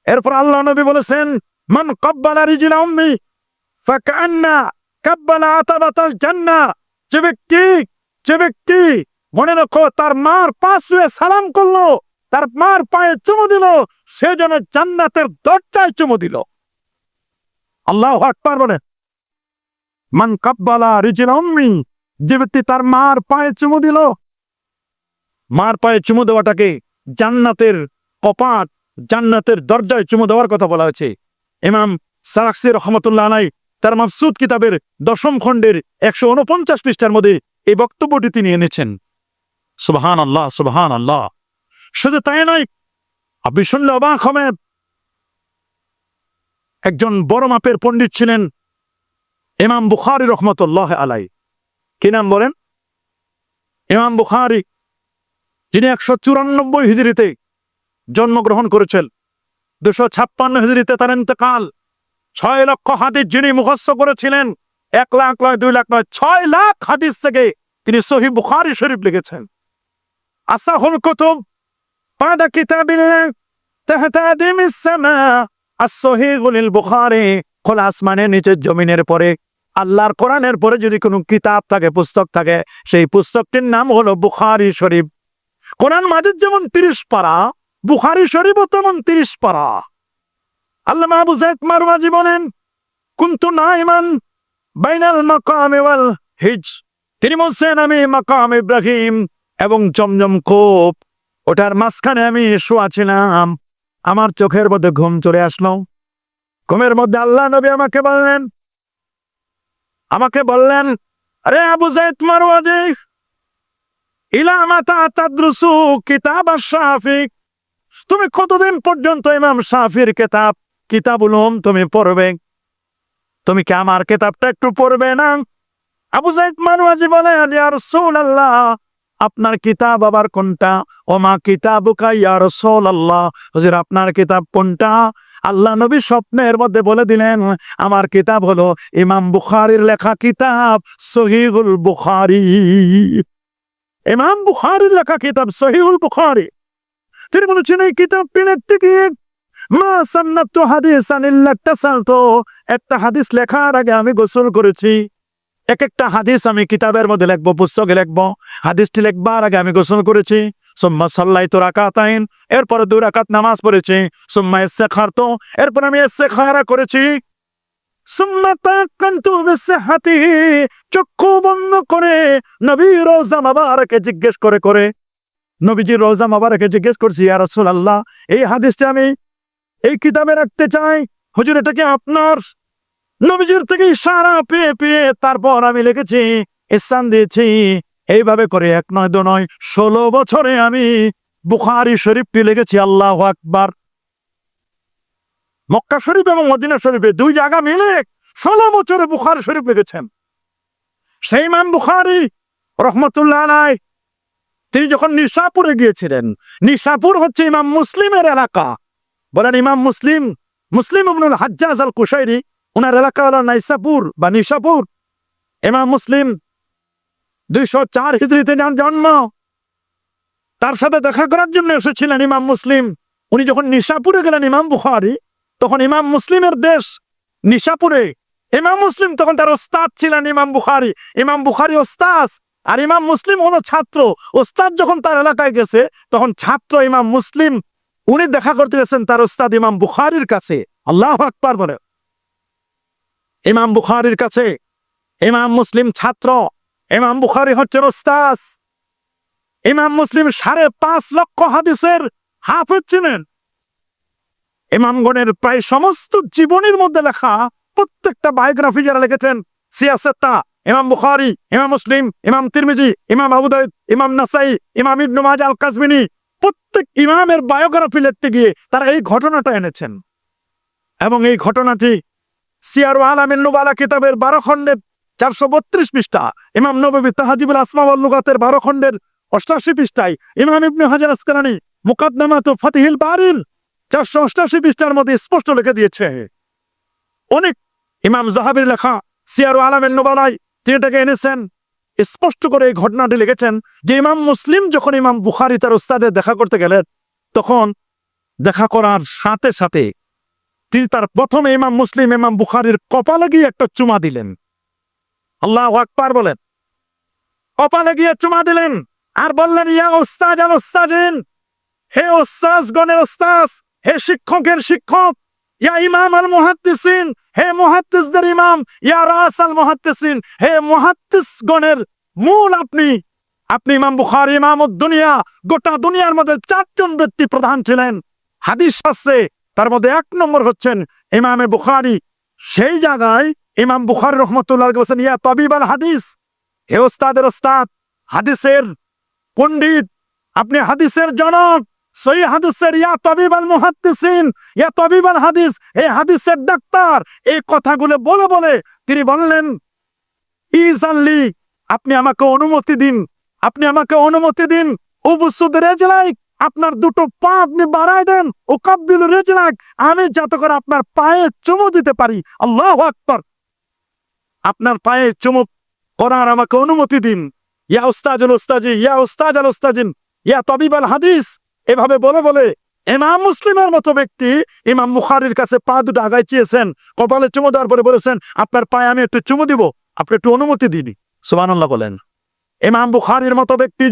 A: এরপর আল্লাহ নবী বলেছেন মান ক্বাব্বালা রিজলা উম্মি ফাকান্না ক্বাব্বালা আতাবাতাল জান্নাহ, যে ব্যক্তি মনে রাখো তার মার পা ছুঁয়ে সালাম করলো, তার মার পায়ে চুমু দিল, সে যেন জান্নাতের দরজায় চুমু দিল। আল্লাহু আকবার বলেন। মান ক্বাব্বালা রিজলা উম্মি, যে ব্যক্তি তার মার পায়ে চুমু দিল, মার পায়ে চুমু দেওয়াটাকে জান্নাতের কপাট, জান্নাতের দরজায় চুমু দেওয়ার কথা বলা হয়েছে। ইমাম সারাকসি রহমাতুল্লাহ আলাইহি তার মাবসুত কিতাবের 10ম খণ্ডের 149 পৃষ্ঠার মধ্যে এই বক্তব্যটি তিনি এনেছেন। সুবহানাল্লাহ, সুবহানাল্লাহ। শুধু তাই নয়, আপনি শুনলে অবাক হবেন, একজন বড় মাপের পণ্ডিত ছিলেন ইমাম বুখারী রহমাতুল্লাহ আলাইহি। কি নাম বলেন? ইমাম বুখারী, যিনি 194 হিজরিতে জন্মগ্রহণ করেছেন, 256 হিজরিতে তার ইন্তেকাল। 6 লক্ষ হাদিস যিনি মুখস্থ করেছিলেন, 1 লাখ নয় 2 লাখ নয় 6 লাখ হাদিস থেকে তিনি সহিহ বুখারী শরীফ লিখেছেন। আসাহুল কুতুব বাদা কিতাবিল্লাহ তাহতাদিমিস সামা as-সহিহুল বুখারী, খোলা আসমানের নিচে জমিনের পরে আল্লাহর কোরআনের পরে যদি কোনো কিতাব থাকে, পুস্তক থাকে, সেই পুস্তকটির নাম হলো বুখারী শরীফ। কোরআন মাজিদ যেমন 30 পারা, বুখারী শরীফও তেমন 30 পারা। আল্লামা আবু যায়েদ মারওয়াজি বলেন কুনতু নাইমান বাইনাল মাকাম ওয়াল হিজ, তিনি বলছেন আমি মাকাম ইব্রাহিম এবং জমজম কূপ ওটার মাঝখানে আমি শোয়া ছিলাম, আমার চোখের মধ্যে ঘুম চলে আসলো। ঘুমের মধ্যে আল্লাহ নবী আমাকে বললেন আরে আবু যায়েদ মারওয়াজি, ইলা মাতা তাদরুসু কিতাব আশ-শাফি, তুমি কতদিন পর্যন্ত ইমাম শাফির কিতাবুল উম তুমি পড়বে? তুমি কি আমার কিতাবটা একটু পড়বে না? আবু যায়েদ মারওয়াজি বলে ইয়া রাসূলুল্লাহ, আপনার কিতাব আবার কোনটা? ওমা কিতাবুকা ইয়া রাসূলুল্লাহ, হুজুর আপনার কিতাব কোনটা? আল্লাহ নবী স্বপ্নের মধ্যে বলে দিলেন আমার কিতাব হলো ইমাম বুখারীর লেখা কিতাব সহিহুল বুখারী। ইমাম বুখারীর লেখা কিতাব সহিহুল বুখারী। তিনি বলেছেন এই কিতাবটি লিখতে গিয়ে মা সান্নাতু হাদিসান ইল্লা তাসালতু, একটা হাদিস লেখার আগে আমি গোসল করেছি। এক একটা হাদিস আমি কিতাবের মধ্যে লিখবো, পুস্তকে লিখবো, হাদিসটি লিখবার আগে আমি গোসল করেছি। সুম্মা সাল্লাইতু রাকাতাইন, এরপরে 2 রাকাত নামাজ পড়েছি। সুম্মা ইস্তিখারতু, এরপর আমি ইস্তিখারা করেছি। সুম্মা তাকান্তু বিসিহহাতি, চক্ষু বন্ধ করে নবীর রওজা মুবারকে জিজ্ঞেস করে নবীজির রওজা মুবারকে জিজ্ঞেস করছি ইয়া রাসূলুল্লাহ, এই হাদিসটা আমি এই কিতাবে রাখতে চাই, হুজুর এটা কি আপনার? নবীজির থেকে ইশারা পেয়ে তারপর আমি লিখেছি, স্থান দিয়েছি। এইভাবে করে 1 নয় 2 নয় 16 বছরে আমি বুখারী শরীফটি লিখেছি। আল্লাহু আকবার। মক্কা শরীফ এবং মদিনা শরীফে 2 জায়গা মিলে 16 বছরে বুখারী শরীফ লিখেছেন। সেই ইমাম বুখারী রহমাতুল্লাহ আলাইহি তিনি যখন নিশাপুরে গিয়েছিলেন, নিশাপুর হচ্ছে ইমাম মুসলিমের এলাকা। বলেন ইমাম মুসলিম ইবনুল হাজ্জাজ আল কুশাইরি ওনার এলাকা হলো নাইসাপুর বা নিশাপুর। ইমাম মুসলিম 204 হিজরিতে জন্ম। তার সাথে দেখা করার জন্য এসেছিলেন ইমাম মুসলিম। উনি যখন নিশাপুরে গেলেন ইমাম বুখারী, তখন ইমাম মুসলিমের দেশ নিশাপুরে। ইমাম মুসলিম তখন তার ওস্তাদ ছিলেন ইমাম বুখারী। ইমাম বুখারী ওস্তাদ আর ইমাম মুসলিম হলো ছাত্র। ওস্তাদ যখন তার এলাকায় গেছে, তখন ছাত্র ইমাম মুসলিম উনি দেখা করতে গেছেন তার ওস্তাদ ইমাম বুখারীর কাছে। আল্লাহু আকবার বলে। ইমাম বুখারীর কাছে ইমাম মুসলিম ছাত্র, ইমাম বুখারী হচ্ছেন ওস্তাদ। ইমাম মুসলিম 5.5 লক্ষ হাদিসের হাফেজ ছিলেন। ইমামগণের প্রায় সমস্ত জীবনীর মধ্যে লেখা প্রত্যেকটা বায়োগ্রাফি যারা লিখেছেন, সিয়াসেত্তা, ইমাম বুখারী, ইমাম মুসলিম, ইমাম তিরমিজি, ইমাম আবু দাউদ, ইমাম নাসাই, ইমাম ইবনে মাজাহ আল কাজভিনী, প্রত্যেক ইমামের বায়োগ্রাফি লিখতে গিয়ে তারা এই ঘটনাটা এনেছেন। এবং এই ঘটনাটি সিয়ার আলামিন নুবালা কিতাবের 12 খণ্ডের 432 পৃষ্ঠা, ইমাম নববী তাহজিবুল আসমা ওয়াল লুগাতের 12 খণ্ডের 88 পৃষ্ঠায়, ইমাম ইবনে হাজার আসকালানী মুকাদ্দামাত ফাতিহুল বারির 488 পৃষ্ঠার মধ্যে স্পষ্ট লিখে দিয়েছে। অনেক ইমাম যাহাবীর লেখা সিয়ার আলামিন নুবালায় তিনি এটাকে এনেছেন, স্পষ্ট করে এই ঘটনাটি লিখেছেন যে ইমাম মুসলিম যখন ইমাম বুখারী তার উস্তাদের দেখা করতে গেলেন, তখন দেখা করার সাথে সাথে তিনি তার প্রথমে ইমাম মুসলিম ইমাম বুখারীর কপালে গিয়ে একটা চুমা দিলেন। আল্লাহু আকবার বলেন। কপালে গিয়ে চুমা দিলেন আর বললেন, ইয়া উস্তাদ আল উস্তাদিন, হে উস্তাদ গণের উস্তাদ, হে শিক্ষকের শিক্ষক, ইয়া ইমাম আল মুহাদ্দিসিন, হে মুহাদ্দিসদের ইমাম, ইয়া রাস আল মুহাদ্দিসিন, হে মুহাদ্দিস গণের মূল আপনি। আপনি ইমাম বুখারী ইমামুদ দুনিয়া, গোটা দুনিয়ার মধ্যে 4 জন ব্যক্তি প্রধান ছিলেন হাদিস শাস্ত্রে, তার মধ্যে 1 নম্বর হচ্ছেন ইমামে বুখারী। সেই জায়গায় ইমাম বুখারী রাহমাতুল্লাহ আলাইহি বলেন, ইয়া তাবিব আল হাদিস, হে ওস্তাদের ওস্তাদ, হাদিসের পণ্ডিত, আপনি হাদিসের জনক, সহিহ হাদিসের ইয়া তাবিব আল মুহাদ্দিসিন, ইয়া তাবিব আল হাদিস, হে হাদিসের ডাক্তার। এই কথাগুলো বলে বলে তিনি বললেন, ইজানলি, আপনি আমাকে অনুমতি দিন, আপনি আমাকে অনুমতি দিন, উবসুদ রেজলাইক, আপনার 2টো পা আপনি বাড়ায় দেন, উকাব্বিলু রিজলাক, আমি যাতে করে আপনার পায়ে চুমু দিতে পারি। আল্লাহু আকবার। আপনার পায়ে চুমু করার আমাকে অনুমতি দিন। ইয়া উস্তাজুল উস্তাজি, ইয়া উস্তাজ আল উস্তাজিন, ইয়া তাবিব আল হাদিস। এভাবে বলে বলে ইমাম মুসলিমের মতো ব্যক্তি ইমাম বুখারীর কাছে পা 2টো আগায় চেয়েছেন, কপালে চুমু দেওয়ার পরে বলেছেন, আপনার পায়ে আমি একটু চুমু দিব, আপনি একটু অনুমতি দিন। সুবহানাল্লাহ বলেন। ইমাম বুখারীর মতো ব্যক্তি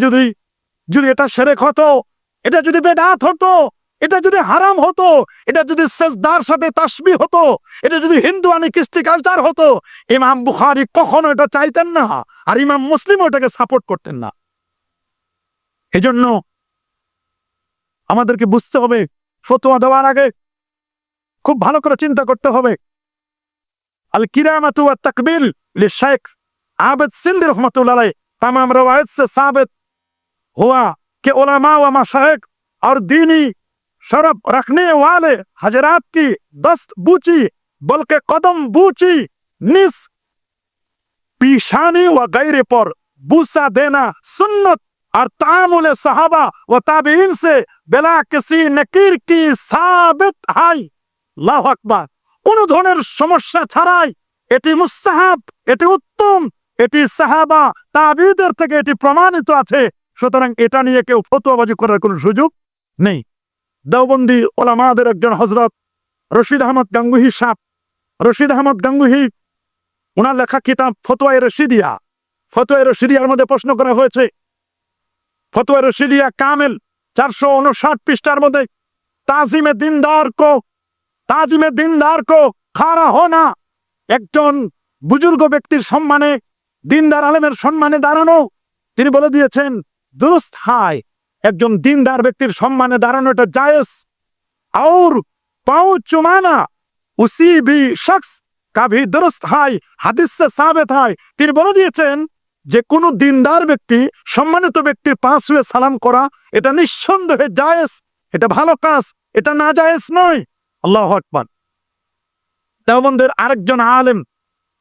A: যদি এটা শিরক হতো, এটা যদি বেদাত হতো, এটা যদি হারাম হতো, এটা যদি সেজদার সাথে তাসবিহ হতো, এটা যদি হিন্দুয়ানি কৃষ্টি কালচার হতো, ইমাম বুখারী কখনো এটা চাইতেন না, আর ইমাম মুসলিম ওটাকে সাপোর্ট করতেন না। এজন্য আমাদেরকে বুঝতে হবে, ফতোয়া দেওয়ার আগে খুব ভালো করে চিন্তা করতে হবে। আল কিরামাতু ওয়াত তাকবিল লিশেখ আবেদ সিন্ধি रहमतुल्लाह अलैह तमाम रवायत से साबित हुआ कि उलमा व मशाइख और दीनी शरफ रखने वाले हजरात की दस्त बूची बल्कि कदम बूची निस पीशानी व गैरे पर बूसा देना सुन्नत और तामुल सहाबा व ताबीन से बिला किसी नकीर की साबित है। আল্লাহু আকবার। কোন ধরনের সমস্যা ছাড়াই এটি মুস্তাহাব, এটি উত্তম, এটি সাহাবা তাবিদের থেকে এটি প্রমাণিত আছে। সুতরাং এটা নিয়ে কেউ ফতোয়াবাজি করার কোনো সুযোগ নেই। দেওবন্দি ওলামাদের একজন হযরত রশিদ আহমদ গাঙ্গুহি সাহেব, রশিদ আহমদ গাঙ্গুহি, ওনার লেখা কিতাব ফতোয়া রশিদিয়া, ফতোয়া রশিদিয়ার মধ্যে প্রশ্ন করা হয়েছে, ফতোয়া রশিদিয়া কামিল 459 পৃষ্ঠার মধ্যে, তাজিমে দিনদার কো খাড়া হোনা, একজন বুজুর্গ ব্যক্তির সম্মানে, দিনদার আলেমের সম্মানে দাঁড়ানো, তিনি বলে দিয়েছেন দুরুস্ত হায়, একজন দিনদার ব্যক্তির সম্মানে দাঁড়ানোটা জায়েজ। और पाँव चुमाना उसी भी शख्स का भी दुरुस्त है, হাদিস से साबित है। তিনি বলে দিয়েছেন যে কোন দিনদার ব্যক্তি, সম্মানিত ব্যক্তির পা ছুঁয়ে সালাম করা এটা নিঃসন্দেহে জায়েজ, এটা ভালো কাজ, এটা না জায়েজ নয়। আল্লাহু আকবার। দেওবন্দের আরেকজন আলেম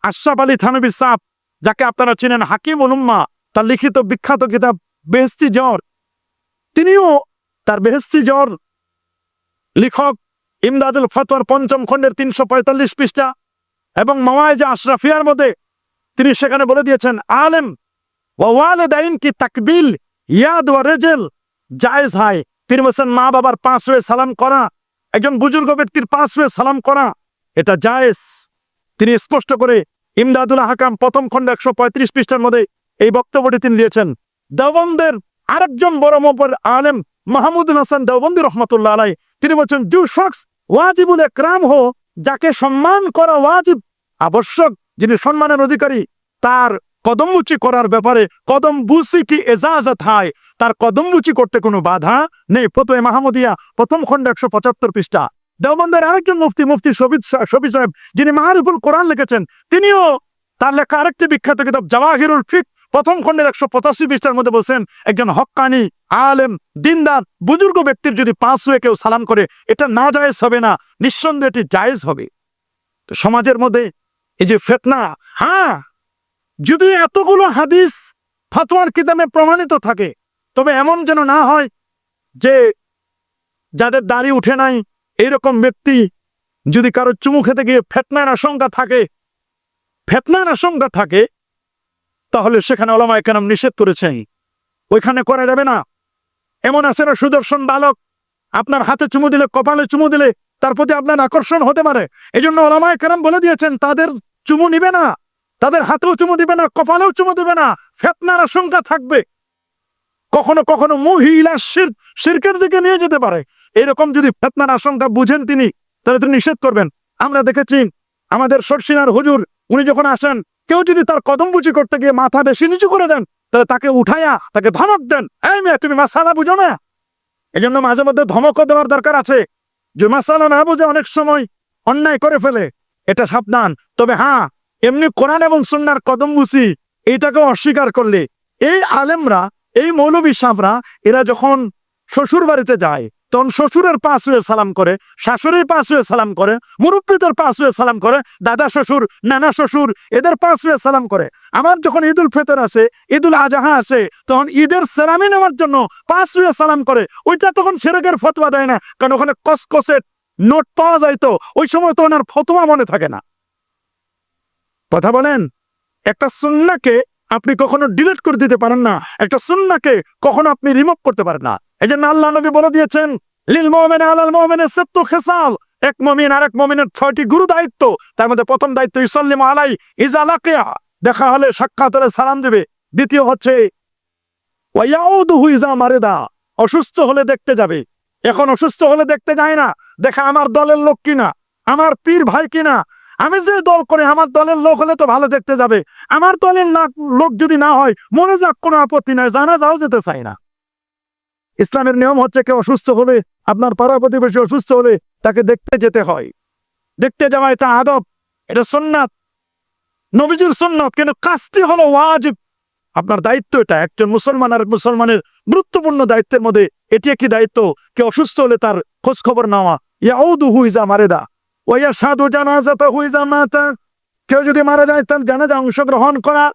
A: আশরাফ আলী থানভী সাহেব, যাকে আপনারা চিনেন হাকিমুল উম্মাহ, তার লিখিত বিখ্যাত কিতাব বেহেশতি জ্বর, তিনিও তার বেহেশতি জ্বর লেখক ইমদাদুল ফতোয়ার 5ম খণ্ডের 345 পৃষ্ঠা এবং মাওয়াইজে আশরাফিয়ার মধ্যে তিনি সেখানে বলে দিয়েছেন আলেম ওয়া ওয়ালিদাইন কি তাকবিল ইয়াদ ওয়া রিজল জায়েজ হয়। তিনি বলেছেন মা বাবার পাঁচ ওয়ে সালাম করা, একজন বুজুর্গ ব্যক্তির পাঁচ ওয়ে সালাম করা এটা জায়েজ। তিনি স্পষ্ট করে ইমদাদুল হাকাম প্রথম খণ্ড 135 পৃষ্ঠার মধ্যে এই বক্তব্যটি তিনি দিয়েছেন। দেওবন্দের আরেকজন বড় মোপর আলেম মাহমুদুল হাসান দেওবন্দি রহমতুল্লাহ আলাই তিনি বলছেন জু শখস ওয়াজিবুল একরাম হো, যাকে সম্মান করা ওয়াজিব আবশ্যক, যিনি সম্মানের অধিকারী তার কদমবুচি করার ব্যাপারে কদম বুসি কি এজাজত হয়, তার কদমবুচি করতে কোনো বাধা নেই। ফতোয়া মাহমুদিয়া প্রথম খণ্ড 175 পৃষ্ঠা। দেওবন্দের আরেকজন মুফতি শফি সাহেব যিনি মারিফুল কোরআন লিখেছেন, তিনিও তার লেখা আরেকটি বিখ্যাত কিতাব জাওয়াহিরুল ফিক প্রথম খণ্ডের 185 পৃষ্ঠার মধ্যে বলছেন একজন হক্কানি আলেম দিনদার বুজুর্গ ব্যক্তির যদি পাঁচ ওয়ে কেউ সালাম করে এটা না জায়েজ হবে না, নিঃসন্দেহে এটি জায়েজ হবে। তো সমাজের মধ্যে এই যে ফিতনা, হ্যাঁ যদি এতগুলো হাদিস ফতোয়ার কিতাবে প্রমাণিত থাকে তবে এমন যেন না হয় যে যাদের দাড়ি উঠে নাই এইরকম ব্যক্তি যদি কারো চুমু খেতে গিয়ে ফিতনার আশঙ্কা থাকে তাহলে সেখানে উলামায়ে কেরাম নিষেধ করেছেন, ওইখানে করা যাবে না। এমন আছে না সুদর্শন বালক আপনার হাতে চুমু দিলে কপালে চুমু দিলে তার প্রতি আপনার আকর্ষণ হতে পারে, এই জন্য উলামায়ে কেরাম বলে দিয়েছেন তাদের চুমু নিবে না, তাদের হাতেও চুমু দিবে না, কপালেও চুমু দিবে না, ফিতনার আশঙ্কা থাকবে, কখনো কখনো মহিলা শিরকের দিকে নিয়ে যেতে পারে। এরকম যদি ফিতনার আশঙ্কা বুঝেন তিনি তাহলে তিনি নিষেধ করবেন। আমরা দেখেছি আমাদের শর্ষিনার হুজুর উনি যখন আসেন কেউ যদি তার কদমবুচি করতে গিয়ে মাথা বেশি নিচু করে দেন তাহলে তাকে উঠাইয়া তাকে ধমক দেন, এই মেয়ে তুমি মাসালা বুঝো না। এই জন্য মাঝে মধ্যে ধমকও দেওয়ার দরকার আছে, যে মাসালা না বুঝে অনেক সময় অন্যায় করে ফেলে, এটা সাবধান। তবে হ্যাঁ এমনি কোরআন এবং সুন্নাহর কদমবুচি এইটাকে অস্বীকার করলে এই আলেমরা এই মৌলবী সাহেবরা এরা যখন শ্বশুর বাড়িতে যায় তখন শ্বশুরের পাঁচ ওয়ে সালাম করে, শাশুড়ির পাঁচ ওয়ে সালাম করে, মুরব্বীদের পাঁচ ওয়ে সালাম করে, দাদা শ্বশুর নানা শ্বশুর এদের পাঁচ ওয়ে সালাম করে। আমার যখন ঈদুল ফিতর আসে ঈদুল আজহা আসে তখন ঈদের সালামি নেওয়ার জন্য পাঁচ ওয়ে সালাম করে, ওইটা তখন শিরকের ফতোয়া দেয় না, কারণ ওখানে কসকসে নোট পাওয়া যায়, তো ওই সময় তো ওনার ফতোয়া মনে থাকে না। কথা বলেন, একটা সুন্নাহকে আপনি কখনো ডিলিট করে দিতে পারেন না, একটা সুন্নাহকে কখনো আপনি রিমুভ করতে পারেন না। এই জন্য আল্লাহ নবী বলে দিয়েছেন লিল মুমিনি আলাল মুমিনি সিত্তু খিসাল, এক মুমিন আরেক মুমিনের 6টি গুরু দায়িত্ব, তার মধ্যে প্রথম দায়িত্ব ইসাল্লিমু আলাই ইজা লাকিয়া, দেখা হলে সাক্ষাৎ হলে সালাম দেবে। দ্বিতীয় হচ্ছে ওয়া ইয়াউদুহু ইজা মারিদা, অসুস্থ হলে দেখতে যাবে। এখন অসুস্থ হলে দেখতে যায় না, দেখা আমার দলের লোক কিনা, আমার পীর ভাই কিনা, আমি যে দল করে আমার দলের লোক হলে তো ভালো দেখতে যাবে, আমার দলের লোক যদি না হয় মনে যাক কোনো আপত্তি নাই, জানাজাও যেতে চাই না। ইসলামের নিয়ম হচ্ছে কেউ অসুস্থ হলে, আপনার পাড়া প্রতিবেশী অসুস্থ হলে তাকে দেখতে যেতে হয়, দেখতে যাওয়া এটা আদব, এটা সুন্নাত, নবীজির সুন্নাত, কিন্তু কাজটি হলো ওয়াজিব। আপনার দায়িত্ব এটা, একজন মুসলমান আর মুসলমানের গুরুত্বপূর্ণ দায়িত্বের মধ্যে এটি একটি দায়িত্ব, কেউ অসুস্থ হলে তার খোঁজ খবর নেওয়া। ইয়াউদুহু ইজা মারিদা ওয়া ইয়াশহাদু জানাজাতাহু ইজা মাতা, কেউ যদি মারা যায় তার জানাজা অংশগ্রহণ করা।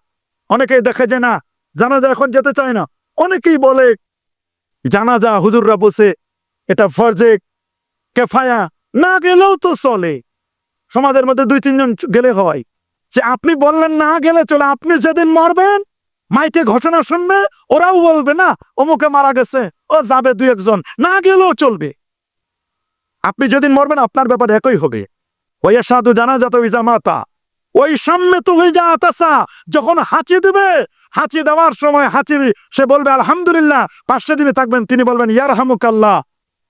A: অনেকেই দেখে যে না জানাজা এখন যেতে চায় না, অনেকেই বলে জানাজা হুজুররা বসে এটা ফরজে কেফায়া, না গেলেও তো চলে। সমাজের মধ্যে 2-3 জন গেলে হয়, যে আপনি বললেন না গেলে চলে, আপনি যেদিন মরবেন মাইকে ঘোষণা শুনবে, ওরাও বলবে না অমুকে মারা গেছে, ও যাবে 2-1 জন, না গেলেও চলবে। আপনি যেদিন মরবেন আপনার ব্যাপারে একই হবে। ওয়া সাধু জানাজাতু ইজা মাতা ওই সামনে তো হয়ে যা আতাসা, যখন হাঁচি দেবে হাঁচি দেওয়ার সময় হাঁচি সে বলবে আলহামদুলিল্লাহ, 5 দিনে থাকবেন তিনি বলবেন ইয়ারহামুকাল্লাহ।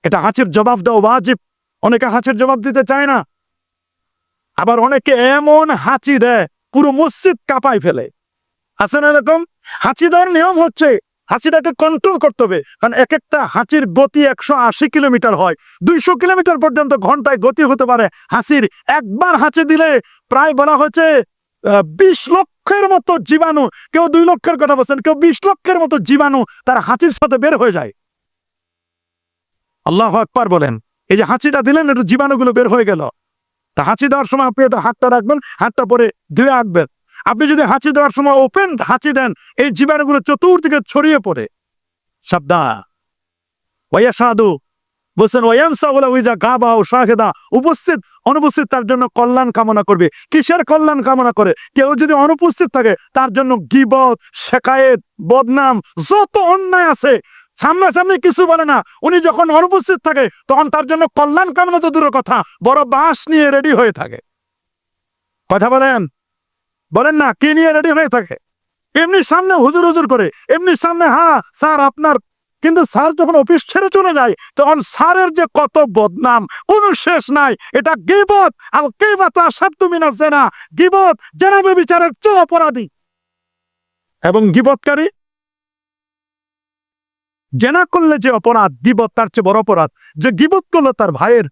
A: এটা হাঁচির জবাব দাও ওয়াজিব। অনেকে হাঁচির জবাব দিতে চায় না, আবার অনেকে এমন হাঁচি দেয় পুরো মসজিদ কাঁপায় ফেলে। আছে না এরকম? হাঁচি দেওয়ার নিয়ম হচ্ছে হাঁচিটাকে কন্ট্রোল করতে হবে, কারণ এক একটা হাঁচির গতি 180 কিলোমিটার হয়, 200 কিলোমিটার পর্যন্ত ঘন্টায় গতি হতে পারে হাঁচির। একবার হাঁচি দিলে প্রায় বলা হচ্ছে 20 লক্ষের মতো জীবাণু, কেউ 2 লক্ষের কথা বলছেন, কেউ 20 লক্ষের মতো জীবাণু তার হাঁচির সাথে বের হয়ে যায়। আল্লাহু আকবার বলেন। এই যে হাঁচিটা দিলেন একটু জীবাণুগুলো বের হয়ে গেল। তা হাঁচি দেওয়ার সময় আপনি এটা হাতটা রাখবেন, হাতটা পরে ধুয়ে রাখবেন। আপনি যদি হাঁচি দেওয়ার সময় ওপেন হাঁচি দেন এই জীবাণুগুলো চতুর্দিকে ছড়িয়ে পড়ে। সাবধান। ওয়া সাধু বলছেন ওয়ায়ানসা ওয়ালা উইজা গাবা ও শাহেদা, উপস্থিত অনুপস্থিত তার জন্য কল্যাণ কামনা করবে। কিসের কল্যাণ কামনা করে? কেউ যদি অনুপস্থিত থাকে তার জন্য গীবত, শেকায়েত, বদনাম, যত অন্যায় আছে সামনাসামনি কিছু বলে না, উনি যখন অনুপস্থিত থাকে তখন তার জন্য কল্যাণ কামনা তো দূরের কথা, বড় বাঁশ নিয়ে রেডি হয়ে থাকে। কথা বলেন, বলেন না, কি নিয়ে রেডি হয়ে থাকে? এমনি সামনে হুজুর হুজুর করে, এমনি সামনে হ্যাঁ স্যার আপনার, কিন্তু স্যার যখন অফিস ছেড়ে চলে যায় তখন স্যারের যে কত বদনাম কোনো শেষ নাই। এটা গীবত। আল গীবাতু আশাদ্দু মিনাজ জিনা, গীবত জেনাবে বিচারের চেয়ে অপরাধী। এবং গীবতকারী জেনা করলে যে অপরাধ, গীবত তার চেয়ে বড় অপরাধ। যে গীবত করলো তার ভাইয়ের,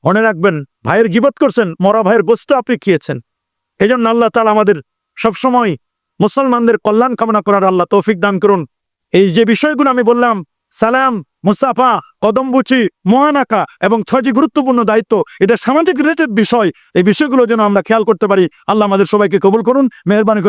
A: মনে রাখবেন, ভাইয়ের গীবত করছেন, মরা ভাইয়ের গোশত আপনি খেয়েছেন। এই জন্য আল্লাহ তাআলা আমাদের সবসময় মুসলমানদের কল্যাণ কামনা করার আল্লাহ তৌফিক দান করুন। এই যে বিষয়গুলো আমি বললাম, সালাম, মুসাফা, কদমবুচি, মুআনাকা এবং 6টি গুরুত্বপূর্ণ দায়িত্ব, এটা সামাজিক রিলেটেড বিষয়। এই বিষয়গুলো যেন আমরা খেয়াল করতে পারি। আল্লাহ আমাদের সবাইকে কবুল করুন, মেহেরবানি করে।